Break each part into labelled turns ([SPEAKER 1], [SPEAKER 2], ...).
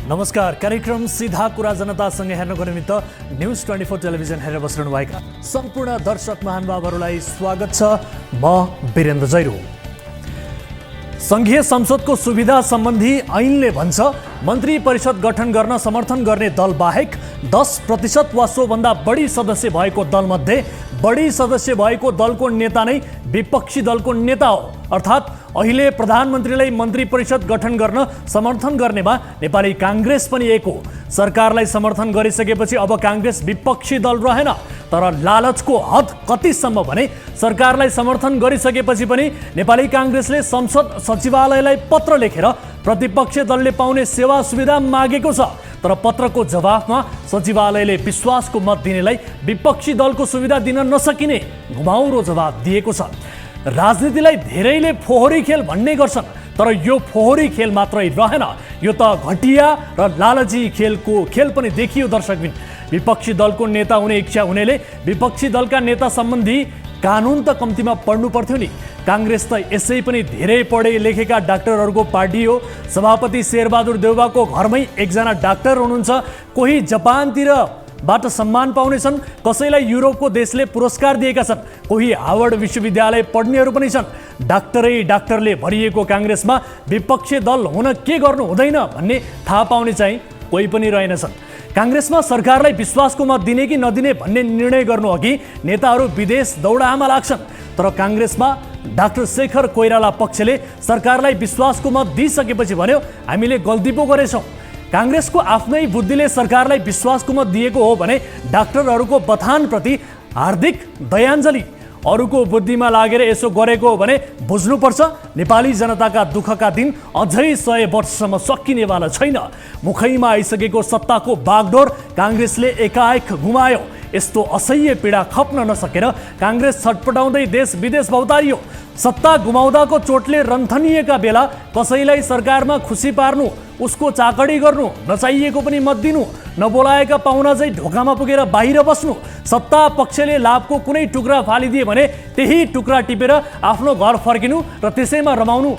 [SPEAKER 1] नमस्कार। कार्यक्रम सीधा कुरा जनतासँग हेर्नको निमित्त न्यूज 24 टेलिभिजन हेरेर बस्नुभएका सम्पूर्ण दर्शक महानुभावहरूलाई स्वागत छ। म वीरेन्द्र जैरू। संघीय संसदको सुविधा सम्बन्धी ऐनले भन्छ मन्त्री परिषद गठन गर्न समर्थन गर्ने दल बाहेक 10% वा सोभन्दा बढी सदस्य भएको दलमध्ये बढी सदस्य भएको दलको नेता नै विपक्षी दलको नेता हो। अर्थात् अहिले प्रधानमन्त्रीलाई मन्त्री परिषद गठन गर्न समर्थन गर्नेमा नेपाली काङ्ग्रेस पनि एक हो। सरकारलाई समर्थन गरिसकेपछि अब काङ्ग्रेस विपक्षी दल रहेन। तर लालचको हद कतिसम्म भने सरकारलाई समर्थन गरिसकेपछि पनि नेपाली काङ्ग्रेसले संसद सचिवालयलाई पत्र लेखेर प्रतिपक्षी दलले पाउने सेवा सुविधा मागेको छ। तर पत्रको जवाफमा सचिवालयले विश्वासको मत दिनेलाई विपक्षी दलको सुविधा दिन नसकिने घुमाउरो जवाब दिएको छ। राजनीतिलाई धेरैले फोहोरी खेल भन्ने गर्छन्, तर यो फोहोरी खेल मात्रै रहेन, यो त घटिया र लालची खेल पनि देखियो। दर्शकबिन, विपक्षी दलको नेता हुने इच्छा हुनेले विपक्षी दलका नेता सम्बन्धी कानुन त कम्तीमा पढ्नु पर्थ्यो नि। काङ्ग्रेस त यसै पनि धेरै पढे लेखेका डाक्टरहरूको पार्टी हो। सभापति शेरबहादुर देउवाको घरमै एकजना डाक्टर हुनुहुन्छ। कोही जापानतिरबाट सम्मान पाउनेछन्, कसैलाई युरोपको देशले पुरस्कार दिएका छन्, कोही हार्वर्ड विश्वविद्यालय पढ्नेहरू पनि छन्। डाक्टरले भरिएको काङ्ग्रेसमा विपक्षी दल हुन के गर्नु हुँदैन भन्ने थाहा पाउने चाहिँ कोही पनि रहेनछन्। काङ्ग्रेसमा सरकारलाई विश्वासको मत दिने कि नदिने भन्ने निर्णय गर्नु अघि नेताहरू विदेश दौडाहामा लाग्छन्। तर काङ्ग्रेसमा डाक्टर शेखर कोइराला पक्षले सरकारलाई विश्वासको मत दिइसकेपछि भन्यो हामीले गल्ती पो गरेछौँ। काङ्ग्रेसको आफ्नै बुद्धिले सरकारलाई विश्वासको मत दिएको हो भने डाक्टरहरूको बथानप्रति हार्दिक दयाञ्जली। अरूको बुद्धिमा लागेर यसो गरेको हो भने बुझ्नुपर्छ नेपाली जनताका दुःखका दिन अझै 100 वर्षसम्म सकिनेवाला छैन। मुखैमा आइसकेको सत्ताको बागडोर काङ्ग्रेसले एकाएक गुमायो। यस्तो असह्य पीडा खप्न नसकेर काङ्ग्रेस छटपटाउँदै देश विदेश भौतारियो। सत्ता गुमाउँदाको चोटले रन्थनिएका बेला कसैलाई सरकारमा खुसी पार्नु, उसको चाकडी गर्नु, नचाहिएको पनि मत दिनु, नबोलाएका पाहुना चाहिँ ढोकामा पुगेर बाहिर बस्नु, सत्ता पक्षले लाभको कुनै टुक्रा फालिदिए भने त्यही टुक्रा टिपेर आफ्नो घर फर्किनु र त्यसैमा रमाउनु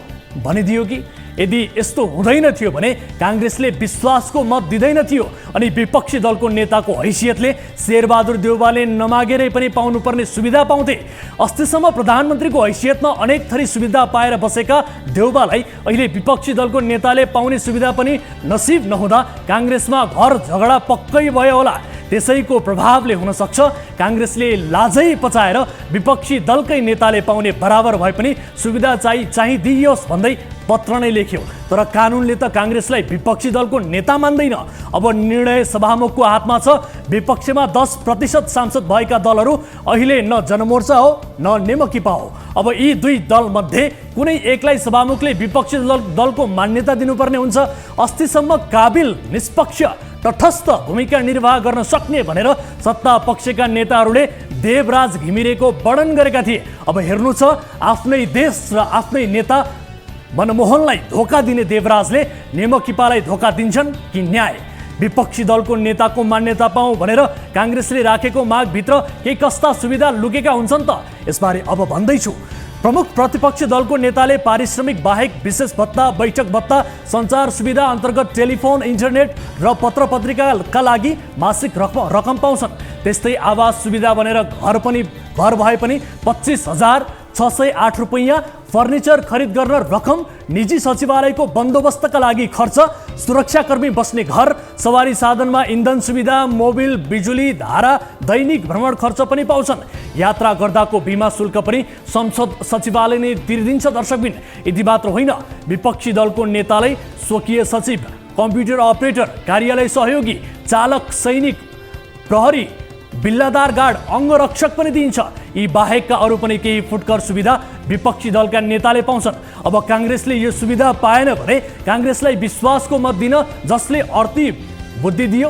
[SPEAKER 1] भनिदियो कि? यदि यस्तो हुँदैन थियो भने काङ्ग्रेसले विश्वासको मत दिँदैन थियो अनि विपक्षी दलको नेताको हैसियतले शेरबहादुर देउवाले नमागेरै पनि पाउनुपर्ने सुविधा पाउँथे। अस्तिसम्म प्रधानमन्त्रीको हैसियतमा अनेक थरी सुविधा पाएर बसेका देउवालाई अहिले विपक्षी दलको नेताले पाउने सुविधा पनि नसिब नहुँदा काङ्ग्रेसमा घर झगडा पक्कै भयो होला। त्यसैको प्रभावले हुन सक्छ काङ्ग्रेसले लाजै पचाएर विपक्षी दलकै नेताले पाउने बराबर भए पनि सुविधा चाहिँ दिइयोस् भन्दै पत्र नै लेख्यो। तर कानुनले त काङ्ग्रेसलाई विपक्षी दलको नेता मान्दैन। अब निर्णय सभामुखको हातमा छ। विपक्षमा 10% सांसद भएका दलहरू अहिले न जनमोर्चा हो न नेमकिपा हो। अब यी दुई दलमध्ये कुनै एकलाई सभामुखले विपक्षी दलको मान्यता दिनुपर्ने हुन्छ। अस्तिसम्म काबिल, निष्पक्ष, तटस्थ भूमिका निर्वाह गर्न सक्ने भनेर सत्ता पक्षका नेताहरूले देवराज घिमिरेको वर्णन गरेका थिए। अब हेर्नु छ आफ्नै देश र आफ्नै नेता मनमोहनलाई धोका दिने देवराजले नेमकिपालाई धोका दिन्छन् कि न्याय? विपक्षी दलको नेताको मान्यता पाऊँ भनेर काङ्ग्रेसले राखेको मागभित्र केही कस्ता सुविधा लुकेका हुन्छन् त? यसबारे अब भन्दैछु। प्रमुख प्रतिपक्षी दलको नेताले पारिश्रमिक बाहेक विशेष भत्ता, बैठक भत्ता, सञ्चार सुविधा अन्तर्गत टेलिफोन, इन्टरनेट र पत्र पत्रिकाका लागि मासिक रकम पाउँछन्। त्यस्तै आवास सुविधा भनेर घर भए पनि 25,608 रुपैयाँ, फर्निचर खरिद गर्न रकम, निजी सचिवालयको बन्दोबस्तका लागि खर्च, सुरक्षाकर्मी बस्ने घर, सवारी साधनमा इन्धन सुविधा, मोबिल, बिजुली, धारा, दैनिक भ्रमण खर्च पनि पाउँछन्। यात्रा गर्दाको बिमा शुल्क पनि संसद सचिवालय नै तिर्दिन्छ। दर्शकबिन, यति मात्र होइन, विपक्षी दलको नेतालाई स्वकीय सचिव, कम्प्युटर अपरेटर, कार्यालय सहयोगी, चालक, सैनिक, प्रहरी, बिल्लादार गार्ड, अङ्गरक्षक पनि दिइन्छ। यी बाहेकका अरू पनि केही फुटकर सुविधा विपक्षी दलका नेताले पाउँछन्। अब काङ्ग्रेसले यो सुविधा पाएन भने काङ्ग्रेसलाई विश्वासको मत दिन जसले अर्थी बुद्धि दियो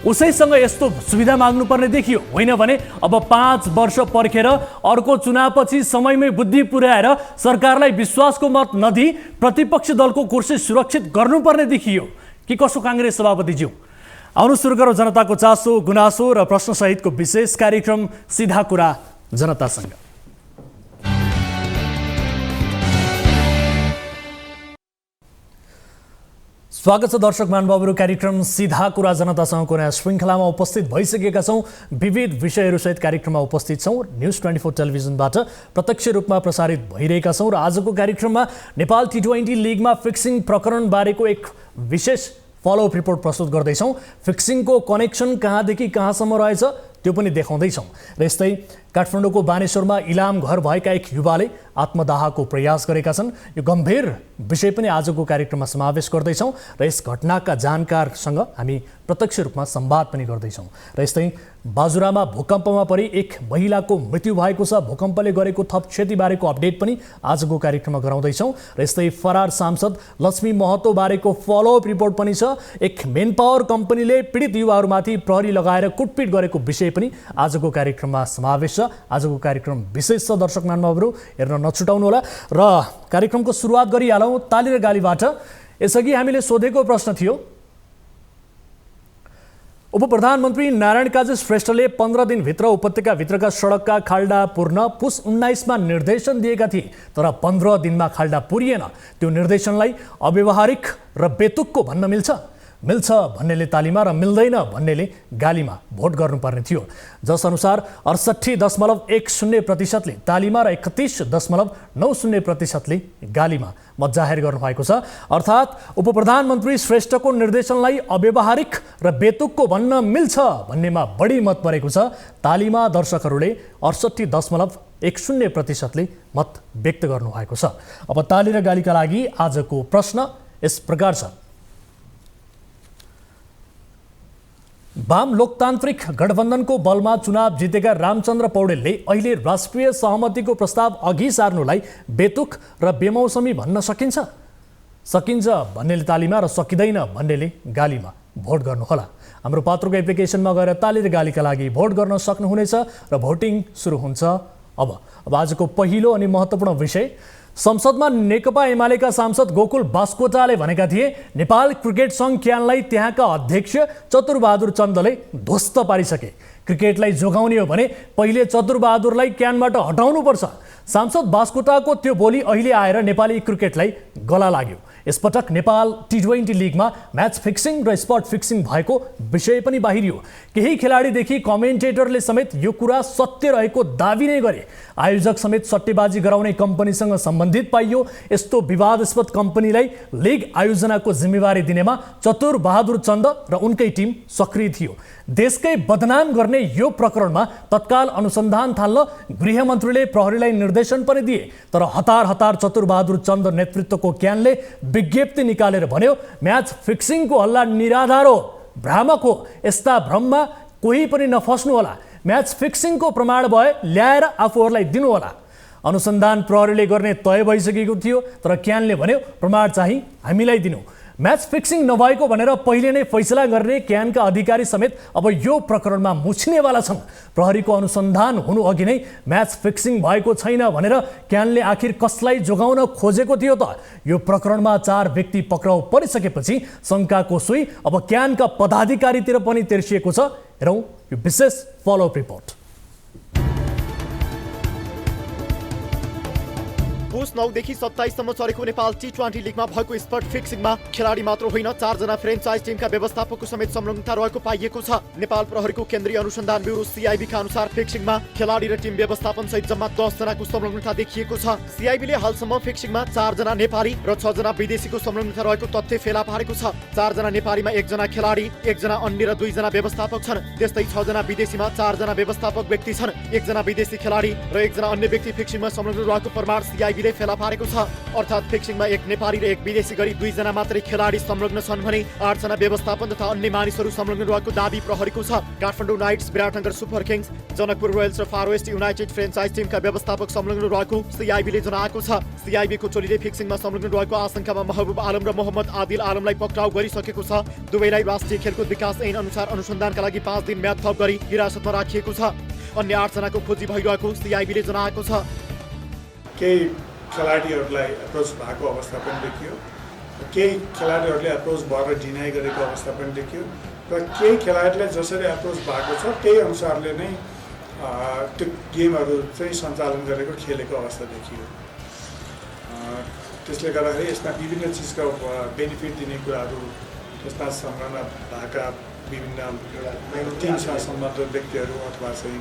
[SPEAKER 1] उसैसँग यस्तो सुविधा माग्नुपर्ने देखियो। होइन भने अब 5 वर्ष पर्खेर अर्को चुनावपछि समयमै बुद्धि पुर्याएर सरकारलाई विश्वासको मत नदिई प्रतिपक्षी दलको कुर्सी सुरक्षित गर्नुपर्ने देखियो कि कसो? काङ्ग्रेस सभापतिज्यू, आउनु सुरु गरौँ जनताको चासो, गुनासो र प्रश्नसहितको विशेष कार्यक्रम सीधा कुरा जनतासँग। स्वागत छ दर्शक महानुभावहरू। कार्यक्रम सीधा कुरा जनतासँगको नयाँ श्रृङ्खलामा उपस्थित भइसकेका छौँ। विविध विषयहरूसहित कार्यक्रममा उपस्थित छौँ। न्युज 24 टेलिभिजनबाट प्रत्यक्ष रूपमा प्रसारित भइरहेका छौँ र आजको कार्यक्रममा नेपाल T20 लिगमा फिक्सिङ प्रकरण बारेको एक विशेष फलोअप रिपोर्ट प्रस्तुत गर्दैछौँ। फिक्सिङको कनेक्सन कहाँदेखि कहाँसम्म रहेछ त्यो पनि देखाउँदैछौँ र यस्तै काठमाडौँको बानेश्वरमा इलाम घर भएका एक युवाले आत्मदाहको प्रयास गरेका छन्। यो गम्भीर विषय पनि आजको कार्यक्रममा समावेश गर्दैछौँ र यस घटनाका जानकारसँग हामी प्रत्यक्ष रूपमा संवाद पनि गर्दैछौँ र यस्तै बाजुरामा भूकम्पमा परि एक महिलाको मृत्यु भएको छ। भूकम्पले गरेको थप क्षतिबारेको अपडेट पनि आजको कार्यक्रममा गराउँदैछौँ र यस्तै फरार सांसद लक्ष्मी महतो बारेको फलोअप रिपोर्ट पनि छ। एक मेन पावर कम्पनीले पीडित युवाहरूमाथि प्रहरी लगाएर कुटपिट गरेको विषय पनि आजको कार्यक्रममा समावेश छ। आजको कार्यक्रम विशेष छ दर्शक महानुभावहरू, हेर्न नछुटाउनुहोला र कार्यक्रमको सुरुवात गरिहालौँ ताली र गालीबाट। यसअघि हामीले सोधेको प्रश्न थियो, उपप्रधानमन्त्री नारायण काजी श्रेष्ठले 15 दिनभित्र उपत्यकाभित्रका सडकका खाल्डा पूर्ण पुस 19 मा निर्देशन दिएका थिए, तर 15 दिनमा खाल्डा पुरिएन। त्यो निर्देशनलाई अव्यावहारिक र बेतुकको भन्न मिल्छ? मिल्छ भन्नेले तालीमा र मिल्दैन भन्नेले गालीमा भोट गर्नुपर्ने थियो। जसअनुसार 68.10% तालीमा र 31.90% गालीमा मत जाहेर गर्नुभएको छ। अर्थात् उपप्रधानमन्त्री श्रेष्ठको निर्देशनलाई अव्यावहारिक र बेतुकको भन्न मिल्छ भन्नेमा बढी मत परेको छ। तालीमा दर्शकहरूले 68.10% मत व्यक्त गर्नुभएको छ। अब ताली र गालीका लागि आजको प्रश्न यस प्रकार छ। वाम लोकतान्त्रिक गठबन्धनको बलमा चुनाव जितेका रामचन्द्र पौडेलले अहिले राष्ट्रिय सहमतिको प्रस्ताव अघि सार्नुलाई बेतुक र बेमौसमी भन्न सकिन्छ? सकिन्छ भन्नेले तालीमा र सकिँदैन भन्नेले गालीमा भोट गर्नुहोला। हाम्रो पात्रको एप्लिकेसनमा गएर ताली र गालीका लागि भोट गर्न सक्नुहुनेछ र भोटिङ सुरु हुन्छ। अब आजको पहिलो अनि महत्त्वपूर्ण विषय, संसदमा नेकपा एमालेका सांसद गोकुल बास्कोटाले भनेका थिए नेपाल क्रिकेट सङ्घ क्यानलाई त्यहाँका अध्यक्ष चतुरबहादुर चन्दले ध्वस्त पारिसके। क्रिकेटलाई जोगाउने हो भने पहिले चतुरबहादुरलाई क्यानबाट हटाउनुपर्छ। सांसद बास्कोटाको त्यो बोली अहिले आएर नेपाली क्रिकेटलाई गला लाग्यो। यसपटक नेपाल T20 लिगमा म्याच फिक्सिङ र स्पट फिक्सिङ भएको विषय पनि बाहिरियो। केही खेलाडीदेखि कमेन्टेटरले समेत यो कुरा सत्य रहेको दाबी नै गरे। आयोजक समेत सट्टेबाजी गराउने कम्पनीसँग सम्बन्धित पाइयो। यस्तो विवादास्पद कम्पनीलाई लिग आयोजनाको जिम्मेवारी दिनेमा चतुरबहादुर चन्द र उनकै टिम सक्रिय थियो। देशकै बदनाम गर्ने यो प्रकरणमा तत्काल अनुसन्धान थाल्न गृहमन्त्रीले प्रहरीलाई निर्देशन पनि दिए, तर हतार चतुरबहादुर चन्द नेतृत्वको क्यानले विज्ञप्ति निकालेर भन्यो म्याच फिक्सिङको हल्ला निराधार हो, भ्रामक हो। यस्ता भ्रममा कोही पनि नफस्नु होला। म्याच फिक्सिङको प्रमाण भए ल्याएर आफूहरूलाई दिनुहोला। अनुसन्धान प्रहरीले गर्ने तय भइसकेको थियो, तर क्यानले भन्यो प्रमाण चाहिँ हामीलाई दिनु। म्याच फिक्सिङ नभएको भनेर पहिले नै फैसला गर्ने क्यानका अधिकारी समेत अब यो प्रकरणमा मुछ्नेवाला छन्। प्रहरीको अनुसन्धान हुनु अघि नै म्याच फिक्सिङ भएको छैन भनेर क्यानले आखिर कसलाई जोगाउन खोजेको थियो त? यो प्रकरणमा 4 व्यक्ति पक्राउ परिसकेपछि शङ्काको सुई अब क्यानका पदाधिकारीतिर पनि तेर्सिएको छ। हेरौँ यो विशेष फलोअप रिपोर्ट।
[SPEAKER 2] पुस 9 देखि 27 सम्म चलेको नेपाल T20 लिगमा भएको स्पट फिक्सिङमा खेलाडी मात्र होइन 4 जना फ्रेन्चाइज टिमका व्यवस्थापकको समेत संलग्नता रहेको पाइएको छ। नेपाल प्रहरीको केन्द्रीय अनुसन्धान ब्युरो CIB का अनुसार फिक्सिङमा खेलाडी र टिम व्यवस्थापन सहित जम्मा 10 जनाको संलग्नता देखिएको छ। CIB ले हालसम्म फिक्सिङमा 4 जना नेपाली र 6 जना विदेशीको संलग्नता रहेको तथ्य फेला पारेको छ। 4 जना नेपालीमा 1 जना खेलाडी, 1 जना अन्य र 2 जना व्यवस्थापक छन्। त्यस्तै 6 जना विदेशीमा 4 जना व्यवस्थापक व्यक्ति छन्। 1 जना विदेशी खेलाडी र 1 जना अन्य व्यक्ति फिक्सिङमा संलग्न रहेको प्रमाण CIB ले फेला पारेको छ। अर्थात् फिक्सिङमा 1 नेपाली र 1 विदेशी गरी 2 जना मात्रै खेलाडी संलग्न छन् भने 8 जना व्यवस्थापन तथा अन्य मानिसहरू संलग्न रहेको दाबी प्रहरीको छ। Kathmandu knights, Biratnagar super kings, Janakpur royals र फार वेस्ट युनाइटेड फ्रेन्चाइज टिमका व्यवस्थापक संलग्न रहेको CIB ले जनाएको छ। CIB को टोलीले फिक्सिङमा संलग्न रहेको आशंकामा महबुब आलम र मोहम्मद आदिल आलमलाई पक्राउ गरिसकेको छ। दुवैलाई राष्ट्रिय खेलकुद विकास ऐन अनुसार अनुसन्धानका लागि 5 दिन म्याद थप गरी हिरासतमा राखिएको छ। अन्य 8 जनाको खोजी भइरहेको CIB ले जनाएको छ।
[SPEAKER 3] केही खेलाडीहरूलाई एप्रोच भएको अवस्था पनि देखियो, केही खेलाडीहरूले एप्रोच भएर डिनाइ गरेको अवस्था पनि देखियो र केही खेलाडीले जसरी एप्रोच भएको छ त्यही अनुसारले नै त्यो गेमहरू चाहिँ सञ्चालन गरेको खेलेको अवस्था देखियो। त्यसले गर्दाखेरि यसमा विभिन्न चिजका बेनिफिट दिने कुराहरू त्यसमा संलग्न भएका विभिन्न टिमसँग सम्बन्धित व्यक्तिहरू अथवा चाहिँ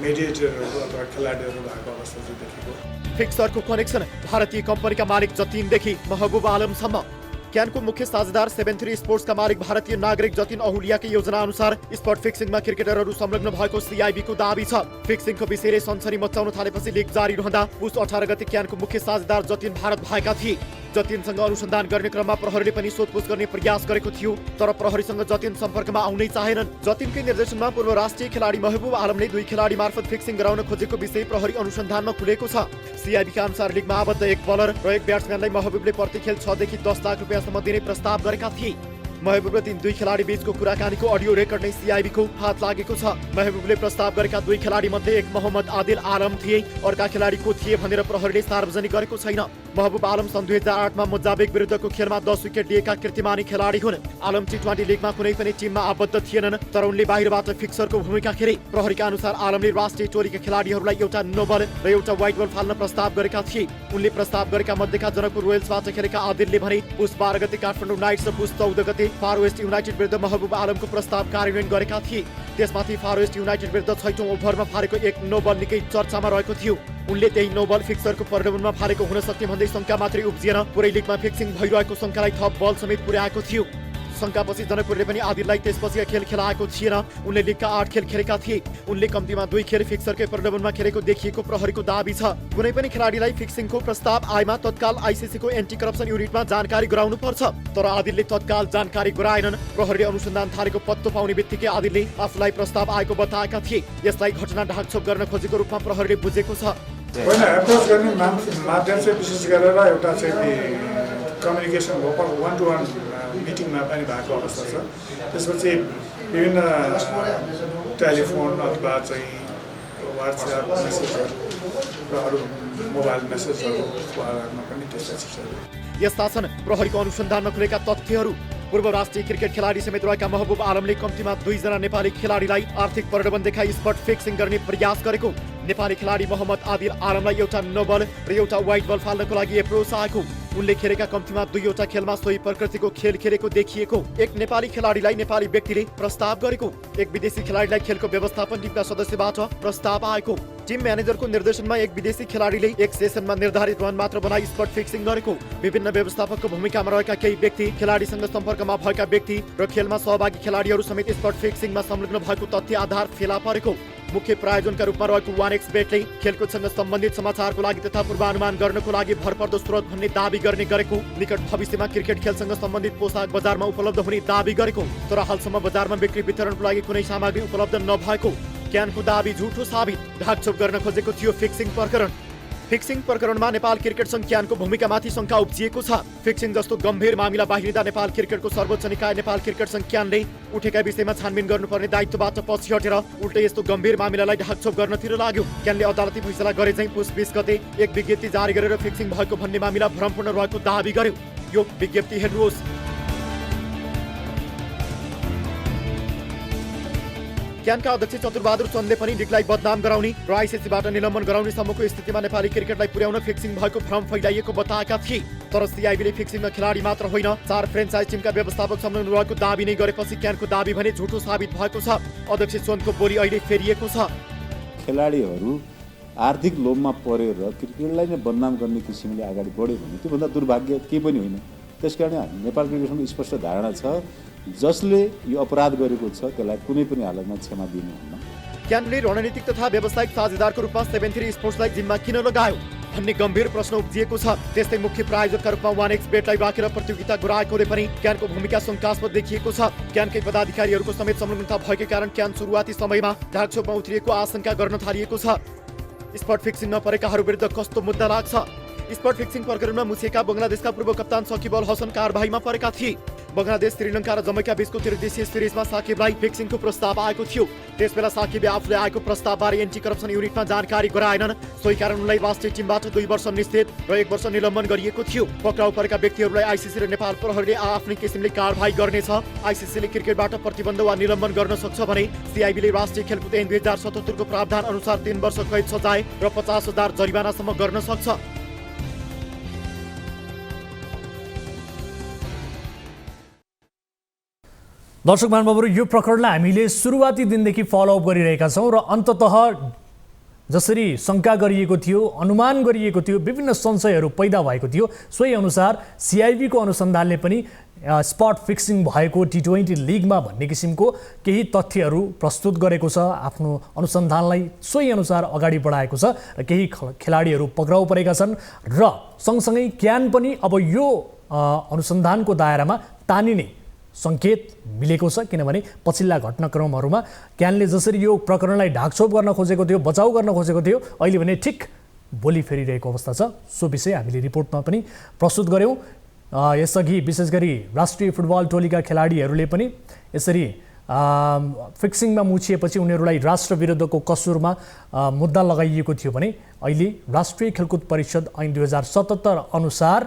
[SPEAKER 3] मेडिएटरहरू अथवा खेलाडीहरू भएको अवस्था चाहिँ देखेको।
[SPEAKER 2] फिक्सरको कनेक्सन भारतीय कम्पनीका मालिक जतिनदेखि महबुब आलमसम्म। क्यानको मुख्य साझेदार 73 स्पोर्ट्सका मालिक भारतीय नागरिक जतिन अहुलियाकै योजना अनुसार स्पट फिक्सिङमा क्रिकेटरहरू संलग्न भएको सिआइबीको दाबी छ। फिक्सिङको विषयले सनसनी मचाउन थालेपछि लिग जारी रहँदा पुस 18 गते क्यानको मुख्य साझेदार जतिन भारत भएका थिए। जतिनसँग अनुसन्धान गर्ने क्रममा प्रहरीले पनि सोधपुछ गर्ने प्रयास गरेको थियो, तर प्रहरीसँग जतिन सम्पर्कमा आउनै चाहेनन्। जतिनकै निर्देशनमा पूर्व राष्ट्रिय खेलाडी महबुब आलमले 2 खेलाडी मार्फत फिक्सिङ गराउन खोजेको विषय प्रहरी अनुसन्धानमा खुलेको छ। सिआइबीका अनुसार लिगमा आबद्ध 1 बलर र 1 ब्याट्सम्यानलाई महबुबले प्रति खेल 6 देखि 10 लाख रुपियाँसम्म दिने प्रस्ताव गरेका थिए। महबुब र 2 खेलाडी बीचको कुराकानीको अडियो रेकर्ड नै सिआइबीको हात लागेको छ। महबुबले प्रस्ताव गरेका 2 खेलाडी मध्ये एक मोहम्मद आदिल आलम थिए, अर्का खेलाडी को थिए भनेर प्रहरीले सार्वजनिक गरेको छैन। महबुब आलम सन् 2008 मा मोजाम्बिक विरुद्धको खेलमा 10 विकेट लिएका कीर्तिमानी खेलाडी हुन्। आलम T20 लिगमा कुनै पनि टिममा आबद्ध थिएनन्, तर उनले बाहिरबाट फिक्सरको भूमिका खेले। प्रहरीका अनुसार आलमले राष्ट्रिय टोलीका खेलाडीहरूलाई एउटा नो बल र एउटा वाइड बल फाल्न प्रस्ताव गरेका थिए। उनले प्रस्ताव गरेका मध्येका जनकपुर रोयल्सबाट खेलेका आदिलले भने पुस 12 गते काठमाडौँ नाइट्स र पुस 14 गते फार वेस्ट युनाइटेड विरुद्ध महबुब आलमको प्रस्ताव कार्यान्वयन गरेका थिए। त्यसमाथि फार वेस्ट युनाइटेड विरुद्ध 6औं ओभरमा फालेको 1 नो बल निकै चर्चामा रहेको थियो। उनले त्यही नो बल फिक्सरको परिणाममा फालेको हुन सक्ने भन्दै शंका मात्रै उब्जिएन, पुरै लिगमा फिक्सिङ भइरहेको शंकालाई थप बल समेत पुर्याएको थियो। शंकापछि जनकपुरले पनि आदिललाई त्यसपछि खेल खेलाएको थिएन। उनले लिगका 8 खेल खेलेका थिए। उनले कम्तीमा 2 खेल फिक्सरकै परिणाममा खेलेको देखिएको प्रहरीको दाबी छ। कुनै पनि खेलाडीलाई फिक्सिङको प्रस्ताव आएमा तत्काल आईसीसीको एन्टी करप्सन युनिटमा जानकारी गराउनु पर्छ, तर आदिलले तत्काल जानकारी गराएनन्। प्रहरीले अनुसन्धान थालेको पत्तो पाउने बित्तिकै आदिलले आफूलाई प्रस्ताव आएको बताएका थिए। यसलाई घटना ढाकछोप गर्न खोजेको रूपमा प्रहरीले बुझेको छ।
[SPEAKER 3] होइन, एप्रोच गर्ने माध्यम चाहिँ विशेष गरेर एउटा चाहिँ कम्युनिकेसन वान टु वान मिटिङमा पनि भएको अवस्था छ। त्यसपछि विभिन्न टेलिफोन अथवा चाहिँ वाट्सएप मेसेजहरू र अरू मोबाइल मेसेजहरूमा पनि त्यस्ता चिजहरू
[SPEAKER 2] यस्ता छन् प्रहरीको अनुसन्धानमा खुलेका तथ्यहरू। पूर्व राष्ट्रिय क्रिकेट खेलाडी समेत रहेका महबुब आलमले कम्तीमा 2 जना नेपाली खेलाडीलाई आर्थिक प्रलोभन देखाई स्पट फिक्सिङ गर्ने प्रयास गरेको। नेपाली खेलाडी मोहम्मद आदिल आलमलाई एउटा नो बल र एउटा वाइड बल फाल्नको लागि एप्रोच आएको। उनले खेलेका कम्तीमा 2वटा खेलमा सोही प्रकृतिको खेल खेलेको देखिएको। एक नेपाली खेलाडीलाई नेपाली व्यक्तिले प्रस्ताव गरेको। एक विदेशी खेलाडीलाई खेलको व्यवस्थापन टिमका सदस्यबाट प्रस्ताव आएको। टिम म्यानेजरको निर्देशनमा एक विदेशी खेलाडीले एक सेसनमा निर्धारित रन मात्र बनाई स्पट फिक्सिङ गरेको। विभिन्न व्यवस्थापकको भूमिकामा रहेका केही व्यक्ति, खेलाडीसँग सम्पर्कमा भएका व्यक्ति र खेलमा सहभागी खेलाडीहरू समेत स्पट फिक्सिङमा संलग्न भएको तथ्य आधार फेला परेको। मुख्य प्रायोजनका रूपमा रहेको 1xBet-ले खेलकुदसँग सम्बन्धित समाचारको लागि तथा पूर्वानुमान गर्नको लागि भरपर्दो स्रोत भन्ने दाबी गर्ने गरेको। निकट भविष्यमा क्रिकेट खेलसँग सम्बन्धित पोशाक बजारमा उपलब्ध हुने दाबी गरेको, तर हालसम्म बजारमा बिक्री वितरणको लागि कुनै सामग्री उपलब्ध नभएको। क्यानको दाबी झुठो साबित, ढाकछोप गर्न खोजेको थियो फिक्सिङ प्रकरण। फिक्सिङ प्रकरणमा नेपाल क्रिकेट संघ क्यानको भूमिकामाथि शंका उब्जिएको छ। फिक्सिङ जस्तो गम्भीर मामिला बाहिरिँदा नेपाल क्रिकेटको सर्वोच्च निकाय नेपाल क्रिकेट संघ क्यानले उठेका विषयमा छानबिन गर्नुपर्ने दायित्वबाट पछि हटेर उल्टै यस्तो गम्भीर मामिलालाई ढाकछोप गर्नतिर लाग्यो। क्यानले अदालती फैसला गरे चाहिँ पुस 20 गते एक विज्ञप्ति जारी गरेर फिक्सिङ भएको भन्ने मामिला भ्रमपूर्ण रहेको दाबी गर्यो। यो विज्ञप्ति हेर्नुहोस्। क्यानका अध्यक्ष चतुरबहादुर चन्दले पनि लिगलाई बदनाम गराउने र आईसीसीबाट निलम्बन गराउने सम्मको स्थितिमा नेपाली क्रिकेटलाई पुर्याउन फिक्सिङ भएको भ्रम फैलाइएको बताएका थिए। तर सिआइबीले फिक्सिङमा खेलाडी मात्र होइन 4 फ्रेन्चाइज टिमका व्यवस्थापक संलग्न रहेको दाबी नै गरेपछि क्यानको दाबी भने झुठो साबित भएको छ। अध्यक्ष चन्दको बोली अहिले फेरिएको छ।
[SPEAKER 4] खेलाडीहरू आर्थिक लोभमा परेर क्रिकेटलाई नै बदनाम गर्ने किसिमले अगाडि बढ्यो भने त्योभन्दा दुर्भाग्य केही पनि होइन। त्यसकारण नेपाल क्रिकेटसँग स्पष्ट धारणा छ, जसले यो अपराध गरेको छ त्यसलाई कुनै पनि हालतमा क्षमा दिनुहुन्न।
[SPEAKER 2] क्यानले रणनीतिक तथा व्यावसायिक साझेदारको रूपमा 73 स्पोर्ट्सलाई जिम्मा किन लगायो भन्ने गम्भीर प्रश्न उब्जिएको छ। त्यस्तै मुख्य प्रायोजकका रूपमा 1xBet-लाई राखेर प्रतियोगिता गराएकोले पनि क्यानको भूमिका शंकास्पद देखिएको छ। क्यानकै पदाधिकारीहरूको समेत संलग्नता भएकै कारण क्यान सुरुवाती समयमा ढाकछोपमा उत्रिएको आशंका गर्न थालिएको छ। स्पट फिक्सिङमा परेकाहरू विरुद्ध कस्तो मुद्दा लाग्छ? स्पट फिक्सिङ प्रकरणमा मुछिएका बङ्गलादेशका पूर्व कप्तान सकिब अल हसन कारबाहीमा परेका थिए। बङ्गलादेश, श्रीलङ्का र जमैका बीचको त्रिदेशीय सिरिजमा साकिबलाई फिक्सिङको प्रस्ताव आएको थियो। त्यसबेला साकिबले आफूले आएको प्रस्तावबारे एन्टी करप्सन युनिटमा जानकारी गराएनन्। सोही कारण उनलाई राष्ट्रिय टिमबाट 2 वर्ष निषेध र 1 वर्ष निलम्बन गरिएको थियो। पक्राउ परेका व्यक्तिहरूलाई आईसीसी र नेपाल प्रहरीले आफ्नै किसिमले कारबाही गर्नेछ। आईसीसीले क्रिकेटबाट प्रतिबन्ध वा निलम्बन गर्न सक्छ भने सिआइबीले राष्ट्रिय खेलकुद ऐन 2077 को प्रावधान अनुसार 3 वर्ष कैद सजाय र 50,000 जरिवानासम्म गर्न सक्छ।
[SPEAKER 1] दर्शक महानुभावहरू यो प्रकरणलाई हामीले सुरुवाती दिनदेखि फलोअप गरिरहेका छौँ र अन्ततः जसरी शङ्का गरिएको थियो, अनुमान गरिएको थियो, विभिन्न संशयहरू पैदा भएको थियो, सोही अनुसार सिआइबीको अनुसन्धानले पनि स्पट फिक्सिङ भएको T20 लिगमा भन्ने किसिमको केही तथ्यहरू प्रस्तुत गरेको छ, आफ्नो अनुसन्धानलाई सोही अनुसार अगाडि बढाएको छ र केही खेलाडीहरू पक्राउ परेका छन् र सँगसँगै क्यान पनि अब यो अनुसन्धानको दायरामा तानिने सङ्केत मिलेको छ। किनभने पछिल्ला घटनाक्रमहरूमा क्यानले जसरी यो प्रकरणलाई ढाकछोप गर्न खोजेको थियो, बचाउ गर्न खोजेको थियो, अहिले भने ठिक बोली फेरिरहेको अवस्था छ। सो विषय हामीले रिपोर्टमा पनि प्रस्तुत गऱ्यौँ। यसअघि विशेष गरी राष्ट्रिय फुटबल टोलीका खेलाडीहरूले पनि यसरी फिक्सिङमा मुछिएपछि उनीहरूलाई राष्ट्र विरुद्धको कसुरमा मुद्दा लगाइएको थियो भने अहिले राष्ट्रिय खेलकुद परिषद ऐन 2077 अनुसार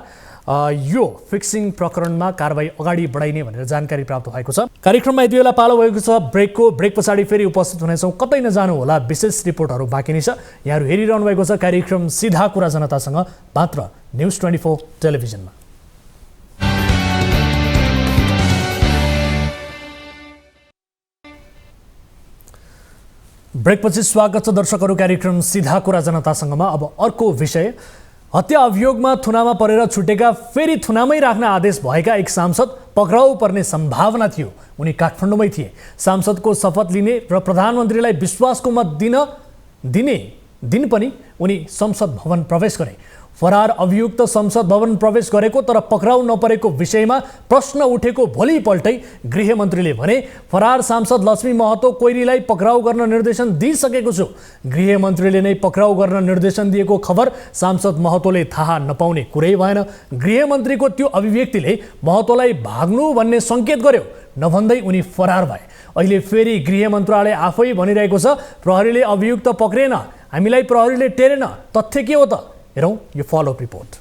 [SPEAKER 1] यो फिक्सिङ प्रकरणमा कारबाही अगाडि बढाइने भनेर जानकारी प्राप्त भएको छ। कार्यक्रममा यति बेला पालो भएको छ ब्रेक पछाडि फेरि उपस्थित हुनेछौँ। कतै नजानु होला, विशेष रिपोर्टहरू बाँकी नै छ। यहाँहरू हेरिरहनु भएको छ कार्यक्रम सिधा कुरा जनतासँग मात्र न्युज 24 टेलिभिजनमा। ब्रेकपछि स्वागत छ दर्शकहरू कार्यक्रम सिधा कुरा जनतासँगमा। अब अर्को विषय, हत्या अभियोगमा थुनामा परेर छुटेका फेरि थुनामै राख्न आदेश भएका एक सांसद पक्राउ पर्ने सम्भावना थियो। उनी काठमाडौँमै थिए। सांसदको शपथ लिने र प्रधानमन्त्रीलाई विश्वासको मत दिने दिन पनि उनी संसद भवन प्रवेश गरे। फरार अभियुक्त संसद भवन प्रवेश गरेको तर पक्राउ नपरेको विषयमा प्रश्न उठेको भोलिपल्टै गृहमन्त्रीले भने फरार सांसद लक्ष्मी महतो कोइरीलाई पक्राउ गर्न निर्देशन दिइसकेको छु। गृहमन्त्रीले नै पक्राउ गर्न निर्देशन दिएको खबर सांसद महतोले थाहा नपाउने कुरै भएन। गृहमन्त्रीको त्यो अभिव्यक्तिले महतोलाई भाग्नु भन्ने सङ्केत गर्यो, नभन्दै उनी फरार भए। अहिले फेरि गृह मन्त्रालय आफै भनिरहेको छ प्रहरीले अभियुक्त पक्रेन, हामीलाई प्रहरीले टेरेन। तथ्य के हो त? हेरौँ यो फलोअप रिपोर्ट।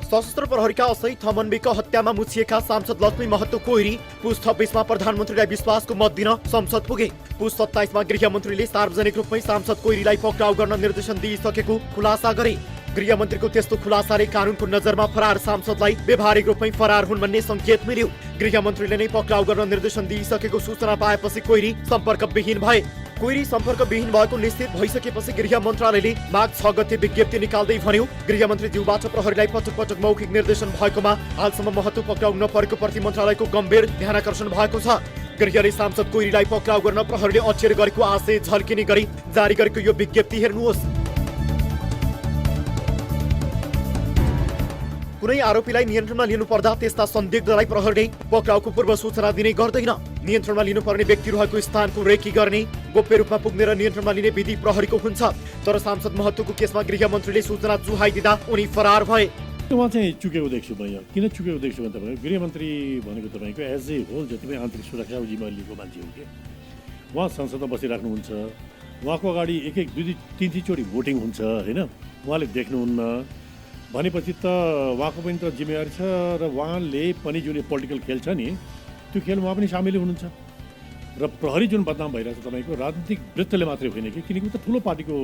[SPEAKER 2] सशस्त्र प्रहरीका असही थमनबीको हत्यामा मुछिएका सांसद लक्ष्मी महतो कोइरी पुस 26 मा प्रधानमन्त्रीलाई विश्वासको मत दिन संसद पुगे। पुस 27 मा गृहमन्त्रीले सार्वजनिक रूपमै सांसद कोइरीलाई पक्राउ गर्न निर्देशन दिइसकेको खुलासा गरे। गृहमन्त्रीको त्यस्तो खुलासाले कानुनको नजरमा फरार सांसदलाई व्यवहारिक रूपमै फरार हुन् भन्ने सङ्केत मिल्यो। गृहमन्त्रीले नै पक्राउ गर्न निर्देशन दिइसकेको सूचना पाएपछि कोइरी सम्पर्कविहीन भए। कोइरी सम्पर्कविहीन भएको निश्चित भइसकेपछि गृह मन्त्रालयले माघ 6 गते विज्ञप्ति निकाल्दै भन्यो गृहमन्त्री ज्यूबाट प्रहरीलाई पटक पटक मौखिक निर्देशन भएकोमा हालसम्म महत्त्व पक्राउ नपरेको प्रति मन्त्रालयको गम्भीर ध्यानाकर्षण भएको छ। गृहले सांसद कोइरीलाई पक्राउ गर्न प्रहरीले अक्षर गरेको आशय झल्किने गरी जारी गरेको यो विज्ञप्ति हेर्नुहोस्। कुनै आरोपीलाई नियन्त्रणमा लिनुपर्दा त्यस्ता संदिग्धलाई प्रहरीले पक्राउको पूर्व सूचना दिने गर्दैन। नियन्त्रणमा लिनुपर्ने व्यक्ति रहेको स्थानको रेकी गर्ने, गोप्य रूपमा पुग्ने र नियन्त्रणमा लिने विधि प्रहरीको हुन्छ। तर सांसद महतोको केसमा गृहमन्त्रीले सूचना चुहाइदिँदा उनी फरार भए।
[SPEAKER 5] उहाँ चाहिँ चुकेको देख्छु म। यहाँ किन चुकेको देख्छु भने तपाईँको गृहमन्त्री भनेको तपाईँको एज ए होल जति पनि आन्तरिक सुरक्षा जिम्मा लिएको मान्छे हो कि उहाँ संसदमा बसिराख्नुहुन्छ। उहाँको अगाडि एक दुई तीन चोटि भोटिङ हुन्छ होइन, उहाँले देख्नुहुन्न भनेपछि त उहाँको पनि त जिम्मेवारी छ र उहाँले पनि जुन पोलिटिकल खेल छ नि त्यो खेलमा उहाँ पनि सामेल हुनुहुन्छ। र प्रहरी जुन बदनाम भइरहेछ तपाईँको राजनीतिक वृत्तले मात्रै होइन कि, किनकि त ठुलो पार्टीको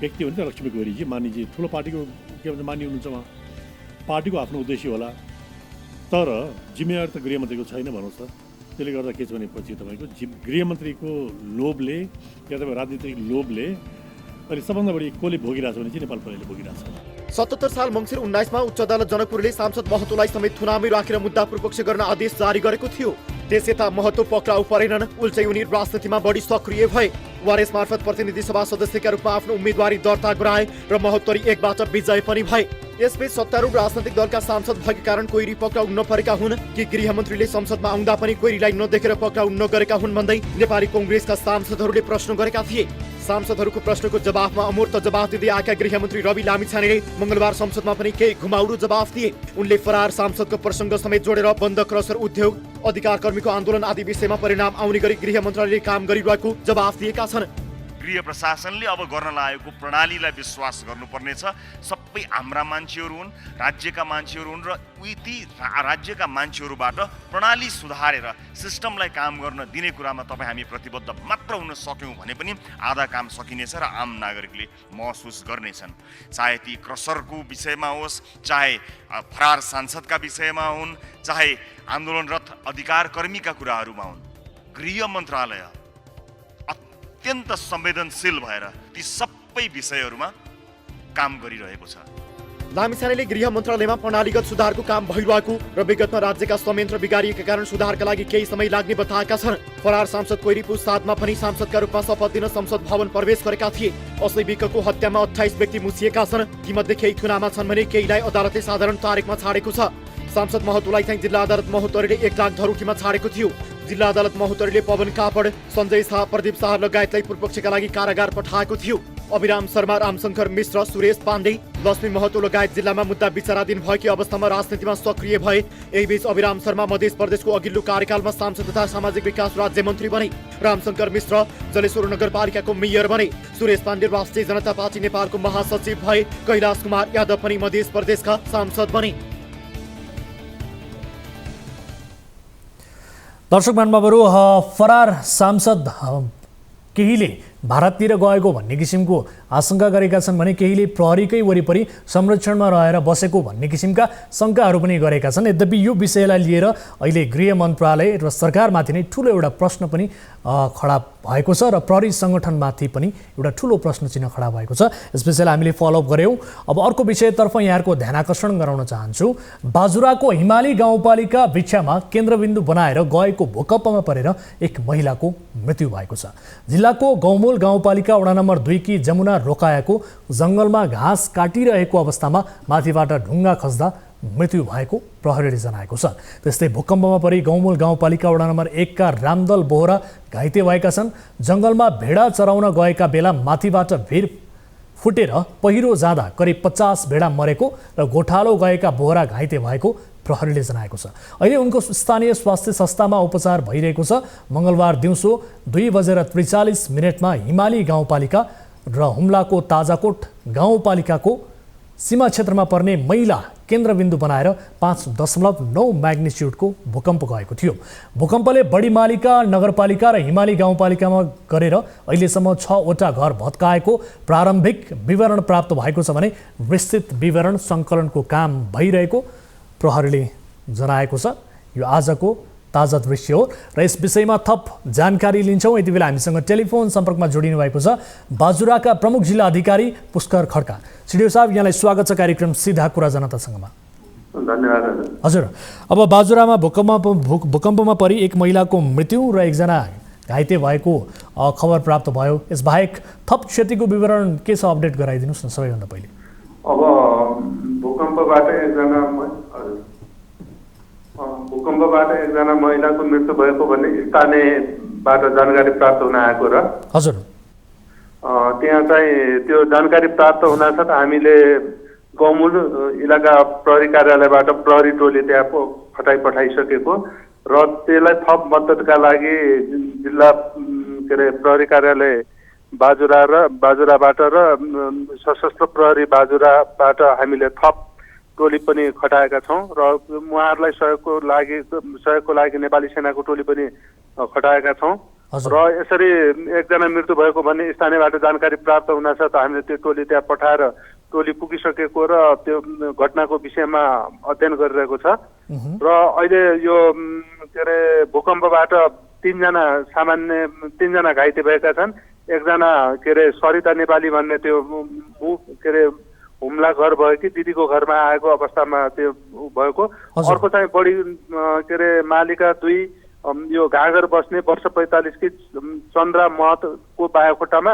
[SPEAKER 5] व्यक्ति हो नि त लक्ष्मी कोइरीजी, मानिजी ठुलो पार्टीको के भन्छ मान्य हुनुहुन्छ। उहाँ पार्टीको आफ्नो उद्देश्य होला, तर जिम्मेवारी त गृहमन्त्रीको छैन भन्नुहोस् त। त्यसले गर्दा के छ भनेपछि तपाईँको गृहमन्त्रीको लोभले या तपाईँ राजनीतिक लोभले अनि सबभन्दा बढी कसले भोगिरहेछ भने चाहिँ नेपाल प्रहरीले भोगिरहेछ।
[SPEAKER 2] 77 साल मङ्सिर 19 मा उच्च अदालत जनकपुरले सांसद महतोलाई समेत थुनामै राखेर मुद्दा पूर्वपक्ष गर्न आदेश जारी गरेको थियो। त्यसयता महतो पक्राउ परेनन्, उल्टै उनी राजनीतिमा बढी सक्रिय भए। वारेस मार्फत प्रतिनिधि सभा सदस्यका रूपमा आफ्नो उम्मेदवारी दर्ता गराए र महोत्तरी 1बाट विजय पनि भए। यसबीच सत्तारूढ राजनैतिक दलका सांसद भएका कारण कोइरी पक्राउ नपरेका हुन् कि गृहमन्त्रीले संसदमा आउँदा पनि कोइरीलाई नदेखेर पक्राउ नगरेका हुन् भन्दै नेपाली कांग्रेसका सांसदहरूले प्रश्न गरेका थिए। सांसदहरूको प्रश्नको जवाफमा अमूर्त जवाफ दिँदै आएका गृहमन्त्री रवि लामिछानेले मंगलबार संसदमा पनि केही घुमाउरो जवाफ दिए। उनले फरार सांसदको प्रसङ्ग समेत जोडेर बन्द क्रसर उद्योग, अधिकार कर्मीको आन्दोलन आदि विषयमा परिणाम आउने गरी गृह मन्त्रालयले काम गरिरहेको जवाफ दिएका छन्।
[SPEAKER 6] गृह प्रशासनले अब गर्न लागेको प्रणालीलाई विश्वास गर्नुपर्नेछ। सबै हाम्रा मान्छेहरू हुन्, राज्यका मान्छेहरू हुन् र ती राज्यका मान्छेहरूबाट प्रणाली सुधारेर सिस्टमलाई काम गर्न दिने कुरामा तपाईँ हामी प्रतिबद्ध मात्र हुन सक्यौँ भने पनि आधा काम सकिनेछ र आम नागरिकले महसुस गर्नेछन्। चाहे ती क्रसरको विषयमा होस्, चाहे फरार सांसदका विषयमा हुन्, चाहे आन्दोलनरत अधिकार कर्मीका कुराहरूमा हुन्, गृह मन्त्रालय अत्यन्त संवेदनशील भएर ती सबै विषयहरूमा काम गरिरहेको छ।
[SPEAKER 2] लामिछानेले गृह मन्त्रालयमा प्रणालीगत सुधारको काम भइरहेको र विगतमा राज्यका संयन्त्र बिगारिएका कारण सुधारका लागि केही समय लाग्ने बताएका छन्। फरार सांसद कोइरी पुस 7 मा पनि सांसदका रूपमा शपथ दिन संसद भवन प्रवेश गरेका थिए। असली विकको हत्यामा 28 व्यक्ति मुछिएका छन्। तीमध्ये केही थुनामा छन् भने केहीलाई अदालतले साधारण तारिकमा छाडेको छ। सांसद महतोलाई चाहिँ जिल्ला अदालत महोत्तरीले 1 लाख धरोकीमा छाडेको थियो। जिल्ला अदालत महोत्तरीले पवन कापड, सञ्जय शाह, प्रदीप शाह लगायतलाई पूर्वपक्षका लागि कारागार पठाएको थियो। अभिराम शर्मा, रामशंकर मिश्र, सुरेश पाण्डे, लक्ष्मी महतो लगायत जिल्लामा मुद्दा विचाराधीन भएकी अवस्थामा राजनीतिमा सक्रिय भए। यही बीच अभिराम शर्मा मध्य प्रदेशको अघिल्लो कार्यकालमा सांसद तथा सामाजिक विकास राज्य मन्त्री बने। रामशंकर मिश्र जलेश्वर नगरपालिकाको मेयर बने। सुरेश पाण्डे राष्ट्रिय जनता पार्टी नेपालको महासचिव भए। कैलाश कुमार यादव पनि मध्य प्रदेशका सांसद बने।
[SPEAKER 1] दर्शक महानुभावहरू, फरार सांसद केहीले भारततिर गएको भन्ने किसिमको आशंका गरेका छन् भने केहीले प्रहरीकै वरिपरि संरक्षणमा रहेर बसेको भन्ने किसिमका शङ्काहरू पनि गरेका छन्। यद्यपि यो विषयलाई लिएर अहिले गृह मन्त्रालय र सरकारमाथि नै ठुलो एउटा प्रश्न पनि खडा भएको छ र प्रहरी सङ्गठनमाथि पनि एउटा ठुलो प्रश्न चिन्ह खडा भएको छ। यस विषयलाई हामीले फलोअप गऱ्यौँ। अब अर्को विषयतर्फ यहाँहरूको ध्यानाकर्षण गराउन चाहन्छु। बाजुराको हिमाली गाउँपालिका भिक्षामा केन्द्रबिन्दु बनाएर गएको भूकम्पमा परेर एक महिलाको मृत्यु भएको छ। जिल्लाको गौमूल गाउँपालिका वडा नम्बर 2 की जमुना रोकायाको जङ्गलमा घाँस काटिरहेको अवस्थामा माथिबाट ढुङ्गा खस्दा मृत्यु भएको प्रहरीले जनाएको छ। त्यस्तै भूकम्पमा परि गौमूल गाउँपालिका वडा नम्बर 1 का रामदल बोहरा घाइते भएका छन्। जङ्गलमा भेडा चराउन गएका बेला माथिबाट भिर फुटेर पहिरो जाँदा करिब 50 भेडा मरेको र गोठालो गएका बोहरा घाइते भएको प्रहरीले जनाएको छ। अहिले उनको स्थानीय स्वास्थ्य संस्थामा उपचार भइरहेको छ। मङ्गलबार दिउँसो 2:43 हिमाली गाउँपालिका र हुम्लाको ताजाकोट गाउँपालिकाको सीमा क्षेत्रमा पर्ने महिला केन्द्रबिन्दु बनाएर 5.9 म्याग्निच्युडको भूकम्प गएको थियो। भूकम्पले बडीमालिका नगरपालिका र हिमाली गाउँपालिकामा गरेर अहिलेसम्म 6वटा घर भत्काएको प्रारम्भिक विवरण प्राप्त भएको छ भने विस्तृत विवरण सङ्कलनको काम भइरहेको प्रहरीले जनाएको छ। यो आजको ताजा दृश्य हो र यस विषयमा थप जानकारी लिन्छौँ। यति बेला हामीसँग टेलिफोन सम्पर्कमा जोडिनु भएको छ बाजुराका प्रमुख जिल्ला अधिकारी पुष्कर खड्का। सिडिओ साहब, यहाँलाई स्वागत छ कार्यक्रम सिधा कुरा जनतासँगमा।
[SPEAKER 7] धन्यवाद
[SPEAKER 1] हजुर। अब बाजुरामा भूकम्पमा परि एक महिलाको मृत्यु र एकजना घाइते भएको खबर प्राप्त भयो। यसबाहेक थप क्षतिको विवरण के छ, अपडेट गराइदिनुहोस् न सबैभन्दा पहिले।
[SPEAKER 7] अब भूकम्पबाट एकजना महिलाको मृत्यु भएको भन्ने स्थानीयबाट जानकारी प्राप्त हुन आएको र
[SPEAKER 1] हजुर
[SPEAKER 7] त्यहाँ चाहिँ त्यो जानकारी प्राप्त हुनासाथ हामीले गौमूल इलाका प्रहरी कार्यालयबाट प्रहरी टोली त्यहाँ पठाइसकेको र त्यसलाई थप मद्दतका लागि जिल्ला प्रहरी कार्यालय बाजुराबाट र सशस्त्र प्रहरी बाजुराबाट हामीले थप टोली पनि खटाएका छौँ र उहाँहरूलाई सहयोगको लागि नेपाली सेनाको टोली पनि खटाएका छौँ र यसरी एकजना मृत्यु भएको भन्ने स्थानीयबाट जानकारी प्राप्त हुनासाथ हामीले त्यो टोली त्यहाँ पठाएर टोली पुगिसकेको र त्यो घटनाको विषयमा अध्ययन गरिरहेको छ र अहिले यो भूकम्पबाट 3जना घाइते भएका छन्। एकजना सरिता नेपाली भन्ने त्यो हुम्ला घर भयो कि दिदीको घरमा आएको अवस्थामा त्यो भएको। अर्को चाहिँ बढी मालिका 2 यो घाँगर बस्ने वर्ष 45 की चन्द्रा महतको बायाखोटामा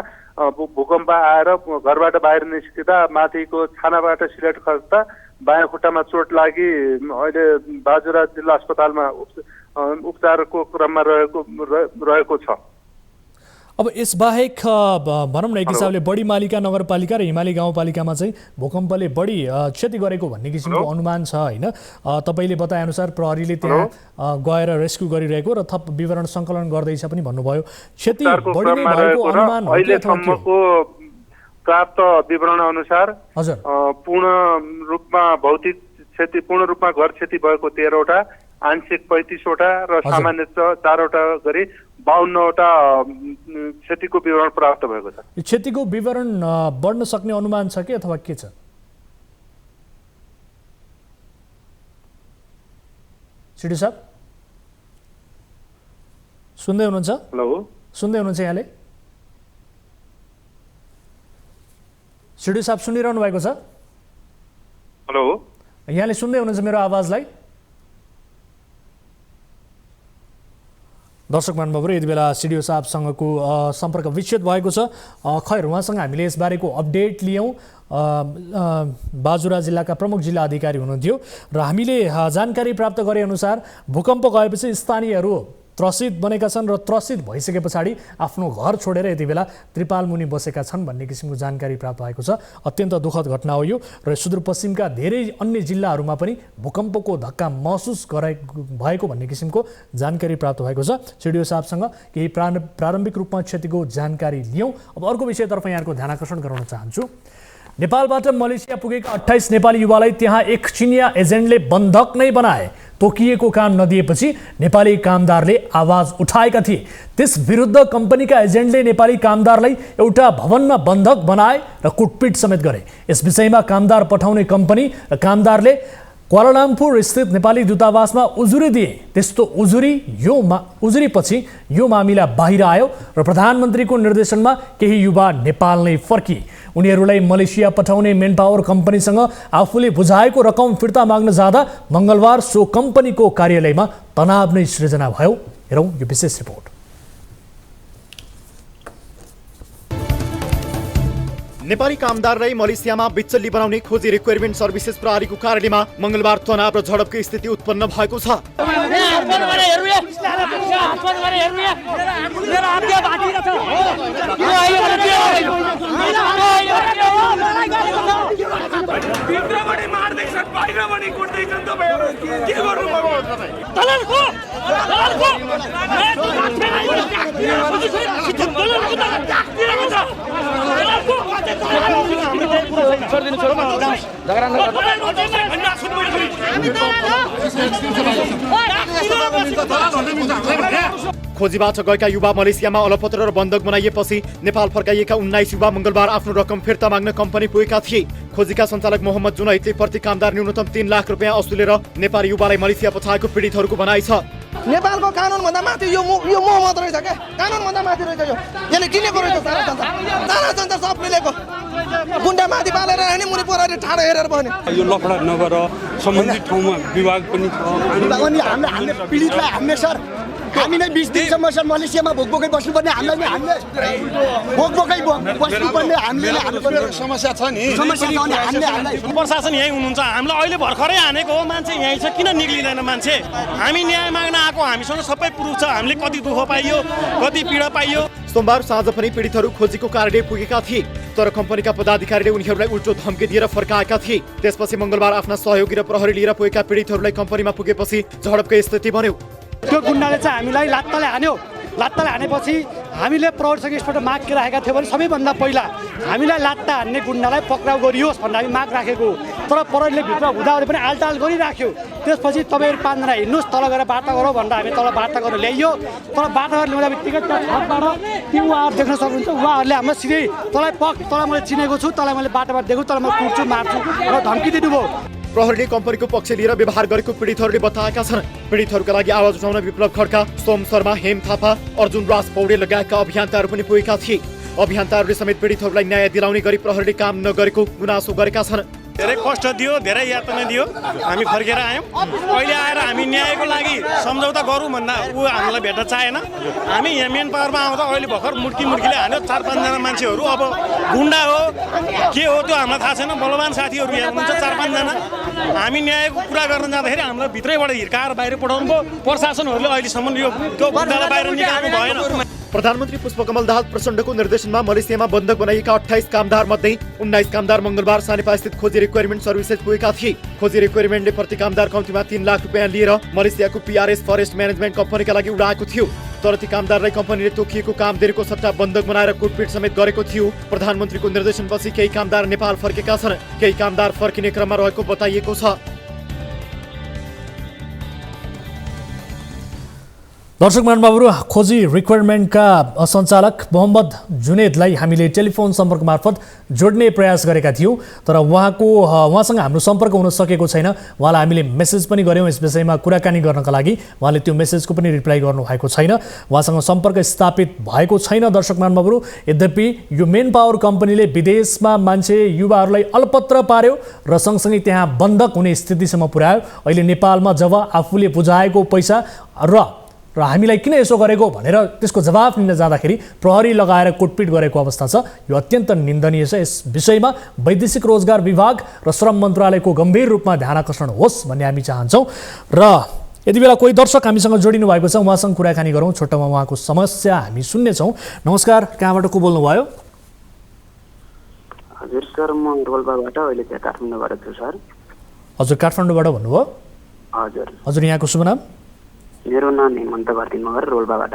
[SPEAKER 7] भूकम्प आएर घरबाट बाहिर निस्किँदा माथिको छानाबाट सिलेट खस्दा बायाखोटामा चोट लागि अहिले बाजुरा जिल्ला अस्पतालमा उपचारको क्रममा रहेको छ।
[SPEAKER 1] अब यसबाहेक भनौँ न एक हिसाबले बढी मालिका नगरपालिका र हिमाली गाउँपालिकामा चाहिँ भूकम्पले बढी क्षति गरेको भन्ने किसिमको अनुमान छ होइन? तपाईँले बताएअनुसार प्रहरीले त्यहाँ गएर रेस्क्यु गरिरहेको र थप विवरण सङ्कलन गर्दैछ पनि भन्नुभयो। क्षति बढी नै भएको अनुमान हो कि अथवा के हो?
[SPEAKER 7] प्राप्त विवरण अनुसार
[SPEAKER 1] हजुर
[SPEAKER 7] पूर्ण रूपमा भौतिक क्षति, पूर्ण रूपमा घर क्षति भएको 13वटा, आंशिक 35वटा र सामान्य 4वटा गरी 52वटा क्षतिको विवरण प्राप्त भएको छ।
[SPEAKER 1] यो क्षतिको विवरण बढ्न सक्ने अनुमान छ कि अथवा के छ? सिडी साहब सुन्दै हुनुहुन्छ?
[SPEAKER 7] हेलो,
[SPEAKER 1] सुन्दै हुनुहुन्छ यहाँले? सिडी साहब सुनिरहनु भएको छ?
[SPEAKER 7] हेलो,
[SPEAKER 1] यहाँले सुन्दै हुनुहुन्छ मेरो आवाजलाई? दर्शक महानुभावहरू, यति बेला सिडिओ साहबसँगको सम्पर्क विच्छेद भएको छ। खैर, उहाँसँग हामीले यसबारेको अपडेट लियौँ। बाजुरा जिल्लाका प्रमुख जिल्ला अधिकारी हुनुहुन्थ्यो र हामीले जानकारी प्राप्त गरेअनुसार भूकम्प गएपछि स्थानीयहरू त्रसित बनेका छन् र त्रसित भइसके पछाडि आफ्नो घर छोडेर यति बेला त्रिपाल मुनि बसेका छन् भन्ने किसिमको जानकारी प्राप्त भएको छ। अत्यन्त दुःखद घटना हो यो र सुदूरपश्चिमका धेरै अन्य जिल्लाहरूमा पनि भूकम्पको धक्का महसुस भएको भन्ने किसिमको जानकारी प्राप्त भएको छ। सिडिओ साहबसँग केही प्रारम्भिक रूपमा क्षतिको जानकारी लियौँ। अब अर्को विषयतर्फ यहाँको ध्यान आकर्षण गराउन चाहन्छु। नेपालबाट मलेसिया पुगेका 28 नेपाली युवालाई त्यहाँ एक चिनिया एजेन्टले बन्धक नै बनाए। तोकिएको काम नदिएपछि नेपाली कामदारले आवाज उठाएका थिए। त्यस विरुद्ध कम्पनीका एजेन्टले नेपाली कामदारलाई एउटा भवनमा बन्धक बनाए र कुटपिट समेत गरे। यस विषयमा कामदार पठाउने कम्पनी र कामदारले क्वालालम्पुर स्थित नेपाली दूतावासमा उजुरी दिए। त्यस्तो उजुरीपछि यो मामिला बाहिर आयो र प्रधानमन्त्रीको निर्देशनमा केही युवा नेपाल नै फर्किए। उनीहरूलाई मलेसिया पठाउने मेनपावर कम्पनीसँग आफूले बुझाएको रकम फिर्ता माग्न जाँदा मङ्गलबार सो कम्पनीको कार्यालयमा तनाव नै सृजना भयो। हेरौँ यो विशेष रिपोर्ट।
[SPEAKER 2] नेपाली कामदारलाई मलेसियामा बिचल्ली बनाउने खोजी रिक्वायरमेन्ट सर्भिसेस प्रहरीको कार्यालयमा मङ्गलबार तनाव र झडपको स्थिति उत्पन्न भएको छ। खोजीबाट गएका युवा मलेसियामा अलपत्र र बन्धक बनाइएपछि नेपाल फर्काइएका 19 युवा मङ्गलबार आफ्नो रकम फिर्ता माग्न कम्पनी पुगेका थिए। खोजीका सञ्चालक मोहम्मद जुनैदले प्रति कामदार न्यूनतम 3 लाख रुपियाँ असुलेर नेपाली युवालाई मलेसिया पठाएको पीडितहरूको भनाइ छ।
[SPEAKER 8] नेपालको कानुनभन्दा माथि यो मोह मात्र रहेछ क्या, कानुनभन्दा माथि रहेछ यो। यसले किनेको रहेछ सारा संसार सब मिलेको। गुन्डा माथि पालेर नि मुनि परेर ठाडो हेरेर बने।
[SPEAKER 9] यो लफडा नगर सम्बन्धित ठाउँमा विभाग पनि छ।
[SPEAKER 8] हामीले पीडितलाई हान्ने सर, हामी नै 20 दिनसम्म सर मलेसियामा भोकभोकै बस्नुपर्ने, हामीलाई नि हामीले भोकभोकै बस्नुपर्ने, हामीले
[SPEAKER 9] समस्या छ नि।
[SPEAKER 8] समस्या छ नि हामीलाई।
[SPEAKER 10] प्रशासन यहीँ हुनुहुन्छ, हामीलाई अहिले भर्खरै हानेको हो। मान्छे यहीँ छ, किन निक्लिँदैन मान्छे? हामी न्याय माग्न आएको, हामीसँग सबै प्रुफ छ। हामीले कति दुःख पाइयो, कति पीडा पाइयो।
[SPEAKER 2] सोमबार साँझ पनि पीडितहरू खोजीको कार्यालय पुगेका थिए, तर कम्पनीका पदाधिकारीले उनीहरूलाई उल्टो धम्की दिएर फर्काएका थिए। त्यसपछि मङ्गलबार आफ्ना सहयोगी र प्रहरी लिएर पुगेका पीडितहरूलाई कम्पनीमा पुगेपछि झडपकै स्थिति बन्यो।
[SPEAKER 10] त्यो गुन्डाले चाहिँ हामीलाई लात्ताले हान्यो। लात्ताले हानेपछि हामीले प्रहरीसँग एकपल्ट माग के राखेका थियौँ भने सबैभन्दा पहिला हामीलाई लात्ता हान्ने गुन्डालाई पक्राउ गरियोस् भनेर हामी माग राखेको। तर प्रहरीले भित्र हुँदाहुँदै पनि आलटाल गरिराख्यो। त्यसपछि तपाईँहरू 5 जना हिँड्नुहोस्, तल गएर वार्ता गरौँ भनेर हामी तल वार्ता गरेर ल्याइयो। तर वार्ता गरेर ल्याउँदा बित्तिकै छतबाट ती उहाँहरू देख्न सक्नुहुन्छ, उहाँहरूले हामीलाई सिधै तँलाई मैले चिनेको छु, तँलाई मैले बाटोमा देख्छु, तँलाई मैले कुट्छु मार्छु र धम्की दिनुभयो।
[SPEAKER 2] प्रहरीले कम्पनीको पक्ष लिएर व्यवहार गरेको पीडितहरूले बताएका छन्। पीडितहरूका लागि आवाज उठाउन विप्लव खड्का, सोम शर्मा, हेम थापा, अर्जुन राज पौडेल लगायतका अभियन्ताहरू पनि पुगेका थिए। अभियन्ताहरूले समेत पीडितहरूलाई न्याय दिलाउने गरी प्रहरीले काम नगरेको गुनासो गरेका छन्।
[SPEAKER 10] धेरै कष्ट दियो, धेरै यातना दियो, हामी फर्केर आयौँ। अहिले आएर हामी न्यायको लागि सम्झौता गरौँ भन्दा ऊ हामीलाई भेट्न चाहेन। हामी यहाँ मेन पावरमा आउँदा अहिले भर्खर मुड्कीले हान्यो 4-5 जना मान्छेहरू। अब गुन्डा हो के हो त्यो हामीलाई थाहा छैन। बलवान साथीहरू यहाँ हुनुहुन्छ 4-5 जना। हामी न्यायको कुरा गर्न जाँदाखेरि हामीलाई भित्रैबाट हिर्काएर बाहिर पठाउनु भयो। प्रशासनहरूले अहिलेसम्म यो गुन्डालाई बाहिर निकाल्नु भएन।
[SPEAKER 2] प्रधानमन्त्री पुष्पकमल दाहाल प्रचण्डको निर्देशनमा मलेसियामा बन्धक बनाइएका 28 कामदार मध्ये 19 कामदार मङ्गलबार सानेपास्थित खोजी रिक्वायरमेन्ट सर्भिसेस पुगेका थिए। खोजी रिक्वायरमेन्टले प्रति कामदार कम्तीमा 3 लाख रुपियाँ लिएर मलेसियाको PRS फरेस्ट म्यानेजमेन्ट कम्पनीका लागि उडाएको थियो। तर ती कामदारलाई कम्पनीले तोकिएको काम दिएको सट्टा बन्धक बनाएर कुटपिट समेत गरेको थियो। प्रधानमन्त्रीको निर्देशनपछि केही कामदार नेपाल फर्केका छन्, केही कामदार फर्किने क्रममा रहेको बताइएको छ।
[SPEAKER 1] दर्शक महानुभावहरू, खोजी रिक्वायरमेन्टका सञ्चालक मोहम्मद जुनेदलाई हामीले टेलिफोन सम्पर्क मार्फत जोड्ने प्रयास गरेका थियौँ, तर उहाँसँग हाम्रो सम्पर्क हुन सकेको छैन। उहाँलाई हामीले मेसेज पनि गऱ्यौँ यस विषयमा कुराकानी गर्नका लागि, उहाँले त्यो मेसेजको पनि रिप्लाई गर्नुभएको छैन। उहाँसँग सम्पर्क स्थापित भएको छैन। दर्शक महानुभावहरू, यद्यपि यो मेन पावर कम्पनीले विदेशमा मान्छे युवाहरूलाई अलपत्र पार्यो र सँगसँगै त्यहाँ बन्धक हुने स्थितिसम्म पुर्यायो। अहिले नेपालमा जब आफूले बुझाएको पैसा र हामीलाई किन यसो गरेको भनेर त्यसको जवाफ लिन जाँदाखेरि प्रहरी लगाएर कुटपिट गरेको अवस्था छ। यो अत्यन्त निन्दनीय छ। यस विषयमा वैदेशिक रोजगार विभाग र श्रम मन्त्रालयको गम्भीर रूपमा ध्यान आकर्षण होस् भन्ने हामी चाहन्छौँ। र यति बेला कोही दर्शक हामीसँग जोडिनु भएको छ, उहाँसँग कुराकानी गरौँ। छोटोमा उहाँको समस्या हामी सुन्नेछौँ। नमस्कार, कहाँबाट को बोल्नुभयो?
[SPEAKER 11] हजुर सर, म रोल्पाबाट अहिले चाहिँ काठमाडौँबाट छु सर।
[SPEAKER 1] हजुर, काठमाडौँबाट भन्नुभयो?
[SPEAKER 11] हजुर।
[SPEAKER 1] हजुर, यहाँको शुभ नाम?
[SPEAKER 11] मेरो नाम हेमन्त भर्ती मगर, रोल्पाबाट।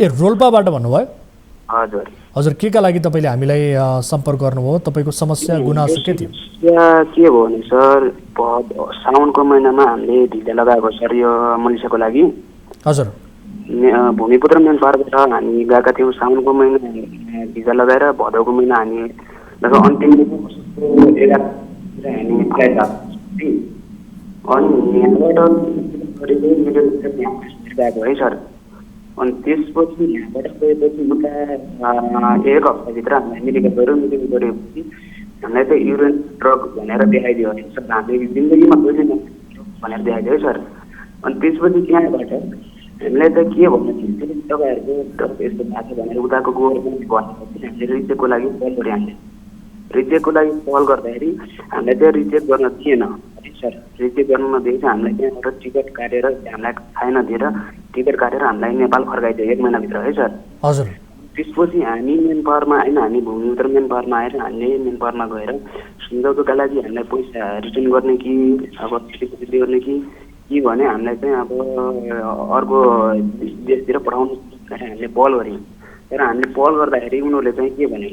[SPEAKER 1] ए, रोल्पाबाट भन्नुभयो?
[SPEAKER 11] हजुर।
[SPEAKER 1] हजुर, के का लागि तपाईँले हामीलाई सम्पर्क गर्नुभयो? तपाईँको समस्या गुनासो के थियो?
[SPEAKER 11] के भयो भने सर, साउनको महिनामा हामीले भिजा लगाएको सर यो मलेसियाको लागि। हजुर। भूमिपुत्र मेन पार्कबाट हामी गएका थियौँ। साउनको महिना भिजा लगाएर भदौको महिना हामी लगभग अन्तिम 11 हामी फ्लाइट अनि यहाँबाट गएको है सर। अनि त्यसपछि यहाँबाट गएपछि उता 1 हप्ताभित्र हामीलाई मेडिकल गरेपछि हामीलाई त युरिन ड्रग भनेर देखाइदियो है सर। हामीले जिन्दगीमा कहिले भनेर देखाइदियो है सर। अनि त्यसपछि त्यहाँबाट हामीलाई त के भन्नु थियो, तपाईँहरूको यस्तो भएको छ भनेर उताको गभर्मेन्ट भनेपछि हामीले रिचेकको लागि कल गऱ्यौँ। हामीले रिचेकको लागि कल गर्दाखेरि हामीलाई चाहिँ रिचेक गर्न थिएन सर। रिचेक गर्नु नदिएपछि हामीलाई त्यहाँबाट टिकट काटेर हामीलाई थाहै नदिएर टिकट काटेर हामीलाई नेपाल फर्काइदियो 1 महिनाभित्र है सर। हजुर। त्यसपछि हामी मेन पावरमा आएन, हामी भूमिपुत्र मेन पावरमा आएर हामीले मेन पावरमा गएर सम्झौताका लागि हामीलाई पैसा रिटर्न गर्ने कि अब क्षतिपूर्ति गर्ने कि भने हामीलाई चाहिँ अब अर्को देशतिर पठाउनु हामीले पहल गऱ्यौँ। तर हामीले पहल गर्दाखेरि उनीहरूले चाहिँ के भने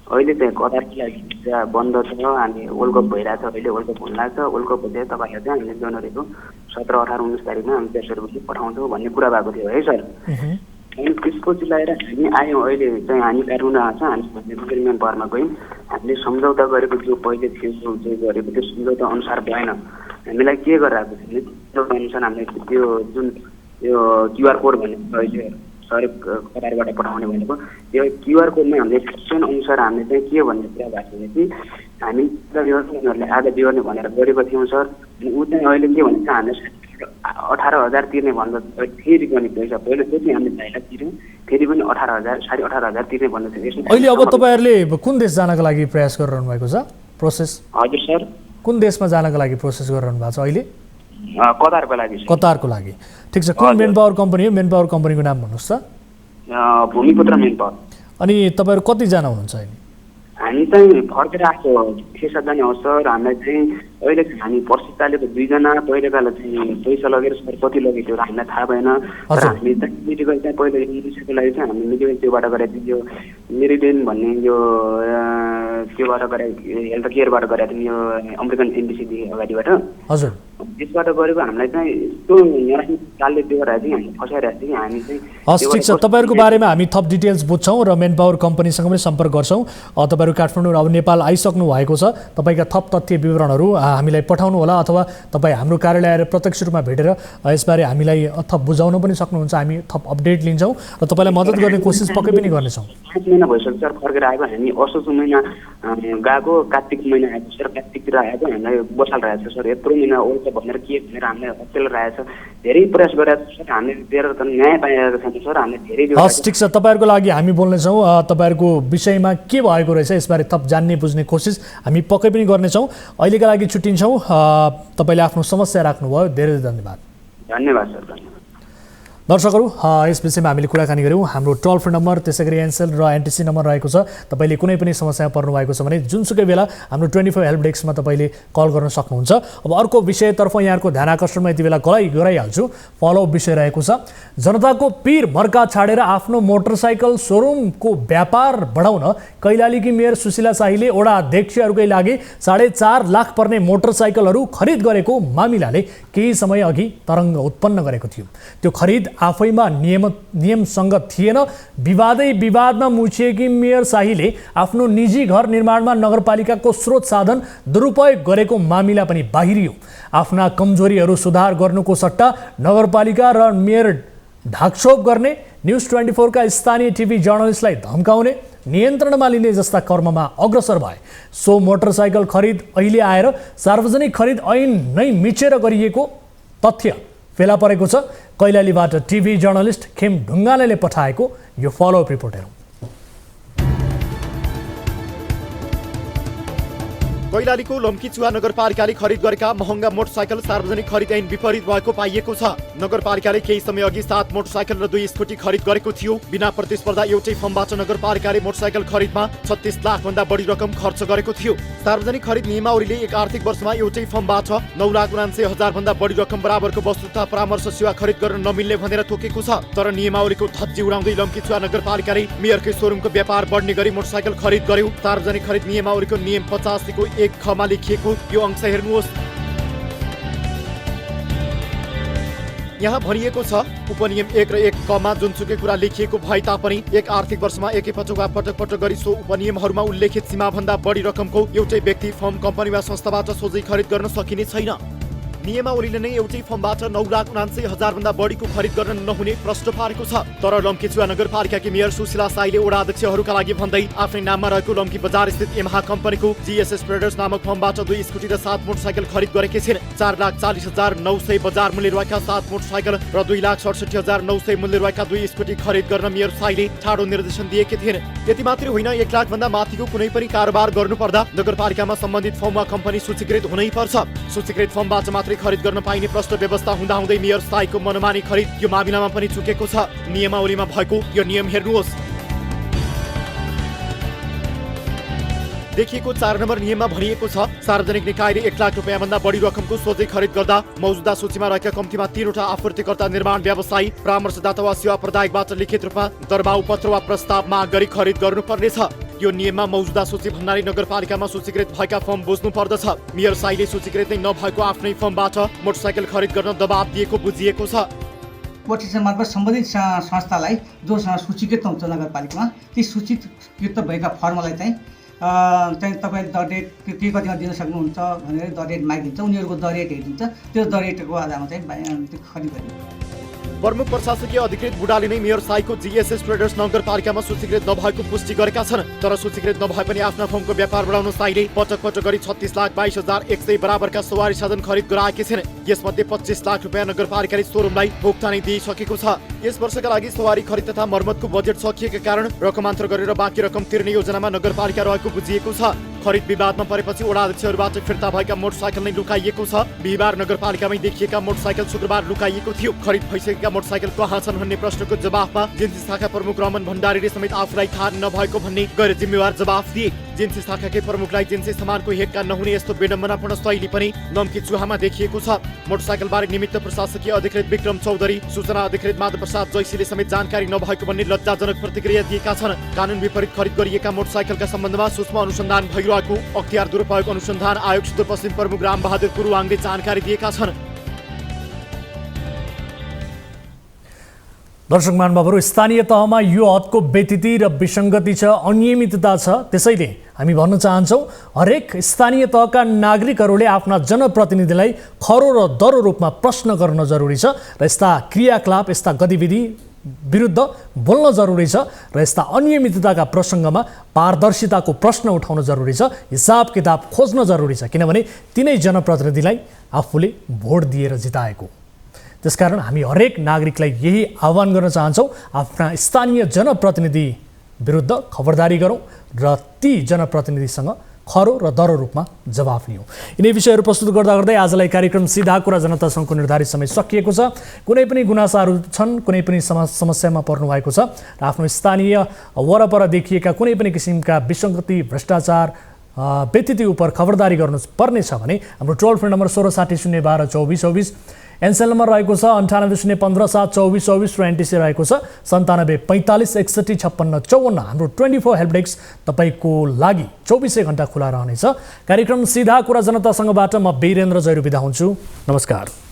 [SPEAKER 11] अहिले चाहिँ कतारको लागि बन्द छ, हामी वर्ल्ड कप भइरहेछ, अहिले वर्ल्ड कप हुन लाग्छ, वर्ल्ड कप चाहिँ तपाईँलाई चाहिँ हामीले जनवरीको 17, 18, 19 तारिकमा हामी 400 रुपियाँ पठाउँछौँ भन्ने कुरा भएको थियो है सर। अनि त्यसपछि लगाएर हामी आयौँ। अहिले चाहिँ हामी काठमाडौँ आएको छ, हामी मेन पावरमा गयौँ। हामीले सम्झौता गरेको जो पहिले थियो जो गरेको त्यो सम्झौता अनुसार भएन। हामीलाई के गरिरहेको थियो भने अनुसार हामीले त्यो जुन यो QR कोड भनेको अहिले सर कतारबाट पठाउने भनेको त्यो QR कोडमा हामीले क्वेसन अनुसार हामीले चाहिँ के भन्ने कुरा भएको थियो कि हामी उनीहरूले आधा बिहोर्ने भनेर गरेको थियौँ सर। अनि ऊ चाहिँ अहिले के भन्छ हामीले 18,000 तिर्ने भन्दा फेरि पनि पैसा पहिला चाहिँ हामीले 2.5 लाख तिर्यौँ, फेरि पनि 18,000 18,500 तिर्ने भन्दा थियो।
[SPEAKER 1] अहिले अब तपाईँहरूले कुन देश जानको लागि प्रयास गरिरहनु भएको छ? प्रोसेस?
[SPEAKER 11] हजुर सर। कुन
[SPEAKER 1] देशमा जानको लागि प्रोसेस गरिरहनु भएको छ अहिले?
[SPEAKER 11] कतारको लागि।
[SPEAKER 1] कतारको लागि, ठिक छ। कुन मेन पावर कम्पनी हो? मेन पावर कम्पनीको नाम भन्नुहोस् त।
[SPEAKER 11] भूमिपुत्र मेन पावर।
[SPEAKER 1] अनि तपाईँहरू कतिजना हुनुहुन्छ अहिले?
[SPEAKER 11] हामी चाहिँ फर्केर आएको 6-7 जना हो सर। हामीलाई चाहिँ अहिले हामी पर्सिताले त 2 जना, पहिलेकाले चाहिँ पैसा लगेर सर कति लगेको थियो हामीलाई थाहा भएन। तर हामी चाहिँ मेडिकल चाहिँ पहिले इङ्ग्लिसको लागि चाहिँ हामीले मेडिकल त्योबाट गराएको थियो, मेरिडेन भन्ने यो त्योबाट गराएको, हेल्थ केयरबाट गराएको थियो, यो अमेरिकन एम्बेसीदेखि अगाडिबाट। हजुर। त्यसबाट गरेको हामीलाई चाहिँ यस्तो नराम्रो चालले त्यो गराएको थियो, हामी फसाइरहेको थियो कि हामी चाहिँ।
[SPEAKER 1] हस्, ठिक छ। तपाईँहरूको बारेमा हामी थप डिटेल्स बुझ्छौँ र मेन पावर कम्पनीसँग पनि सम्पर्क गर्छौँ। तपाईँहरू काठमाडौँ अब नेपाल आइसक्नु भएको छ, तपाईँका थप तथ्य विवरणहरू हामीलाई पठाउनु होला, अथवा तपाईँ हाम्रो कार्यालय आएर प्रत्यक्ष रूपमा भेटेर यसबारे हामीलाई थप बुझाउन पनि सक्नुहुन्छ। हामी थप अपडेट लिन्छौँ र तपाईँलाई मद्दत गर्ने कोसिस पक्कै पनि गर्नेछौँ।
[SPEAKER 11] 5 महिना भइसक्यो सर फर्केर आएको। हामी असोज महिना गएको, कार्तिक महिना आएको सर, कार्तिकतिर आएको हामीलाई बसाल रहेछ सर। यत्रो महिना ओल्छ भनेर के भनेर हामीलाई अप्रेल रहेछ, धेरै प्रयास गरेको छ सर। हामीले दिएर त न्याय पाइरहेको छैन सर। हामीले धेरै।
[SPEAKER 1] हस्, ठिक छ। तपाईँहरूको लागि हामी बोल्नेछौँ। तपाईँहरूको विषयमा के भएको रहेछ यसबारे थप जान्ने बुझ्ने कोसिस हामी पक्कै पनि गर्नेछौँ। अहिलेका लागि छुट्टिन्छौँ। तपाईँले आफ्नो समस्या राख्नुभयो, धेरै धन्यवाद।
[SPEAKER 11] धन्यवाद सर।
[SPEAKER 1] दर्शकहरू यस विषयमा हामीले कुराकानी गऱ्यौँ। हाम्रो टोल फ्री नम्बर त्यसै गरी एनसेल र एनटिसी नम्बर रहेको छ। तपाईँले कुनै पनि समस्या पर्नु भएको छ भने जुनसुकै बेला हाम्रो 24 हेल्प डेस्कमा तपाईँले कल गर्न सक्नुहुन्छ। अब अर्को विषयतर्फ यहाँको ध्यान आकर्षणमा यति बेला गराइहाल्छु। फलोअप विषय रहेको छ। जनताको पीर मर्का छाडेर आफ्नो मोटरसाइकल सोरुमको व्यापार बढाउन कैलालीकी मेयर सुशीला शाहीले वडा अध्यक्षहरूकै लागि 4.5 लाख पर्ने मोटरसाइकलहरू खरिद गरेको मामिलाले केही समय अघि तरङ्ग उत्पन्न गरेको थियो। त्यो खरिद आफैमा नियमसँग थिएन। विवादमा मुछिएकी मेयर शाहीले आफ्नो निजी घर निर्माणमा नगरपालिकाको स्रोत साधन दुरुपयोग गरेको मामिला पनि बाहिरियो। आफ्ना कमजोरीहरू सुधार गर्नुको सट्टा नगरपालिका र मेयर ढाकछोप गर्ने, न्युज 24 का स्थानीय टिभी जर्नलिस्टलाई धम्काउने, नियन्त्रणमा लिने जस्ता कर्ममा अग्रसर भए। सो मोटरसाइकल खरिद अहिले आएर सार्वजनिक खरिद ऐन नै मिचेर गरिएको तथ्य फेला परेको छ। कैलालीबाट टिभी जर्नलिस्ट खेम ढुङ्गानाले पठाएको यो फलोअप रिपोर्ट हेरौँ।
[SPEAKER 2] कैलालीको लम्कीचुवा नगरपालिकाले खरिद गरेका महँगा मोटरसाइकल सार्वजनिक खरिद ऐन विपरीत भएको पाइएको छ। नगरपालिकाले केही समय अघि 7 मोटरसाइकल र 2 स्कुटी खरिद गरेको थियो। बिना प्रतिस्पर्धा एउटै फर्मबाट नगरपालिकाले मोटरसाइकल खरिदमा 36 लाख भन्दा बढी रकम खर्च गरेको थियो। सार्वजनिक खरिद नियमावलीले एक आर्थिक वर्षमा एउटै फर्मबाट 9,79,000 भन्दा बढी रकम बराबरको वस्तु तथा परामर्श सेवा खरिद गर्न नमिल्ने भनेर तोकेको छ। तर नियमावलीको धज्जी उडाउँदै लम्कीचुवा नगरपालिकाले मेयरकै सोरुमको व्यापार बढ्ने गरी मोटरसाइकल खरिद गर्यो। सार्वजनिक खरिद नियमावलीको नियम 85 को 1 खमा लेखिएको यो अंश हेर्नुहोस्। यहाँ भनिएको छ उपनियम 1 र 1 कमा जुनसुकै कुरा लेखिएको भए तापनि एक आर्थिक वर्षमा एकैपटक वा पटक गरी सो उपनियमहरूमा उल्लेखित सीमाभन्दा बढी रकमको एउटै व्यक्ति, फर्म, कम्पनी वा संस्थाबाट सोझै खरिद गर्न सकिने छैन। नियमावलीले नै एउटै फर्मबाट 9,79,000 भन्दा बढीको खरिद गर्न नहुने प्रश्न पारेको छ। तर लम्कीचुवा नगरपालिकाकी मेयर सुशीला शाहीले वडा अध्यक्षहरूका लागि भन्दै आफ्नै नाममा रहेको लम्की बजार स्थित यमहा कम्पनीको जीएसएस ट्रेडर्स नामक फर्मबाट 2 स्कुटी र 7 मोटरसाइकल खरिद गरेकी छिन्। 4,40,900 बजार मूल्य रहेका 7 मोटरसाइकल र 2,67,900 मूल्य रहेका 2 स्कुटी खरिद गर्न मेयर शाहीले ठाडो निर्देशन दिएकी थिइन्। यति मात्रै होइन, 1 लाख भन्दा माथिको कुनै पनि कारोबार गर्नुपर्दा नगरपालिकामा सम्बन्धित फर्म वा कम्पनी सूचीकृत हुनै पर्छ। सूचीकृत फर्मबाट मात्रै खरिद गर्न पाइने प्रश्न व्यवस्था हुँदाहुँदै मेयर शाहीको मनमानी खरिद यो मामिलामा पनि चुकेको छ। नियमावलीमा भएको यो नियम हेर्नुहोस्। देखिएको 4 नम्बर नियममा भनिएको छ सार्वजनिक निकायले 1 लाख रुपैयाँ भन्दा बढी रकमको सोझै खरिद गर्दा मौजुदा सूचीमा रहेका कम्तीमा 3वटा आपूर्तिकर्ता, निर्माण व्यवसायी, परामर्शदाता वा सेवा प्रदायकबाट लिखित रूपमा दरबाउ पत्र वा प्रस्ताव माग गरी खरिद गर्नुपर्नेछ। यो नियममा मौजुदा सूची भन्नाले नगरपालिकामा सूचीकृत भएका फर्म बुझ्नु पर्दछ। मेयर शाहीले सूचीकृत नै नभएको आफ्नै फर्मबाट मोटरसाइकल खरिद गर्न दबाब दिएको बुझिएको छ।
[SPEAKER 12] कोटेसन मार्फत सम्बन्धित संस्थालाई जो सूचीकृत हुन्छ नगरपालिकामा ती सूचीकृत भएका फर्मलाई चाहिँ तपाईँ द रेट के कतिमा दिन सक्नुहुन्छ भनेर द रेट मागिदिन्छ। उनीहरूको द रेट हेरिदिन्छ। त्यो द रेटको आधारमा चाहिँ खरिद गरिन्छ।
[SPEAKER 2] प्रमुख प्रशासकीय अधिकृत बुढाले नै मेयर शाहीको जीएसएस ट्रेडर्स नगरपालिकामा सूचीकृत नभएको पुष्टि गरेका छन्। तर सूचीकृत नभए पनि आफ्ना फर्मको व्यापार बढाउन शाहीले पटक गरी 36,22,100 बराबरका सवारी साधन खरिद गराएकी छिन्। यसमध्ये 25 लाख रुपैयाँ नगरपालिकाले सोरुमलाई भुक्तानी दिइसकेको छ। यस वर्षका लागि सवारी खरिद तथा मर्मतको बजेट सकिएका कारण रकमान्तर गरेर बाँकी रकम तिर्ने योजनामा नगरपालिका रहेको बुझिएको छ। खरिद विवादमा परेपछि वडा अध्यक्षहरूबाट फिर्ता भएका मोटरसाइकल नै लुकाइएको छ। बिहिबार नगरपालिकामै देखिएका मोटरसाइकल शुक्रबार लुकाइएको थियो। खरिद भइसकेका मोटरसाइकल कहाँ छन् भन्ने प्रश्नको जवाफमा जिन्सी शाखा प्रमुख रमन भण्डारीले समेत आफूलाई थाहा नभएको भन्ने गैर जिम्मेवार जवाफ दिए। जिन्सी शाखाकै प्रमुखलाई जिन्सी सामानको हेक्का नहुने यस्तो विडम्बनापूर्ण शैली पनि लम्कीचुवामा देखिएको छ। मोटरसाइकलबारे निमित्त प्रशासकीय अधिकृत विक्रम चौधरी, सूचना अधिकृत माधव प्रसाद जैसीले समेत जानकारी नभएको भन्ने लज्जाजनक प्रतिक्रिया दिएका छन्। कानुन विपरीत खरिद गरिएका मोटरसाइकलका सम्बन्धमा सूक्ष्म अनुसन्धान भइरहेको अख्तियार दुरुपयोग अनुसन्धान आयोग सुदूरपश्चिम प्रमुख रामबहादुर कुरुवाङले जानकारी दिएका छन्।
[SPEAKER 1] दर्शक महानुभावहरू, स्थानीय तहमा यो हदको व्यतिथि र विसङ्गति छ, अनियमितता छ। त्यसैले हामी भन्न चाहन्छौँ हरेक स्थानीय तहका नागरिकहरूले आफ्ना जनप्रतिनिधिलाई खरो र दरो रूपमा प्रश्न गर्न जरुरी छ र यस्ता क्रियाकलाप, यस्ता गतिविधि विरुद्ध बोल्न जरुरी छ र यस्ता अनियमितताका प्रसङ्गमा पारदर्शिताको प्रश्न उठाउन जरुरी छ, हिसाब किताब खोज्न जरुरी छ। किनभने तिनै जनप्रतिनिधिलाई आफूले भोट दिएर जिताएको। त्यसकारण हामी हरेक नागरिकलाई यही आह्वान गर्न चाहन्छौँ, आफ्ना स्थानीय जनप्रतिनिधि विरुद्ध खबरदारी गरौँ र ती जनप्रतिनिधिसँग खरो र दरो रूपमा जवाफ लियौँ। यिनै विषयहरू प्रस्तुत गर्दा गर्दै आजलाई कार्यक्रम सीधा कुरा जनतासँगको निर्धारित समय सकिएको छ। कुनै पनि गुनासाहरू छन्, कुनै पनि समस्यामा पर्नु भएको छ र आफ्नो स्थानीय वरपर देखिएका कुनै पनि किसिमका विसङ्गति, भ्रष्टाचार, व्यतिथि उप खबरदारी गर्नुपर्नेछ भने हाम्रो टोल फ्री नम्बर 1660122424, एनसेल नम्बर रहेको छ 9801572424 र एनटिसी रहेको छ 9745615654। हाम्रो 24 हेल्प डेस्क तपाईँको लागि 24 घण्टा खुला रहनेछ। कार्यक्रम सीधा कुरा जनतासँगबाट म वीरेन्द्र जैरू बिदा हुन्छु। नमस्कार।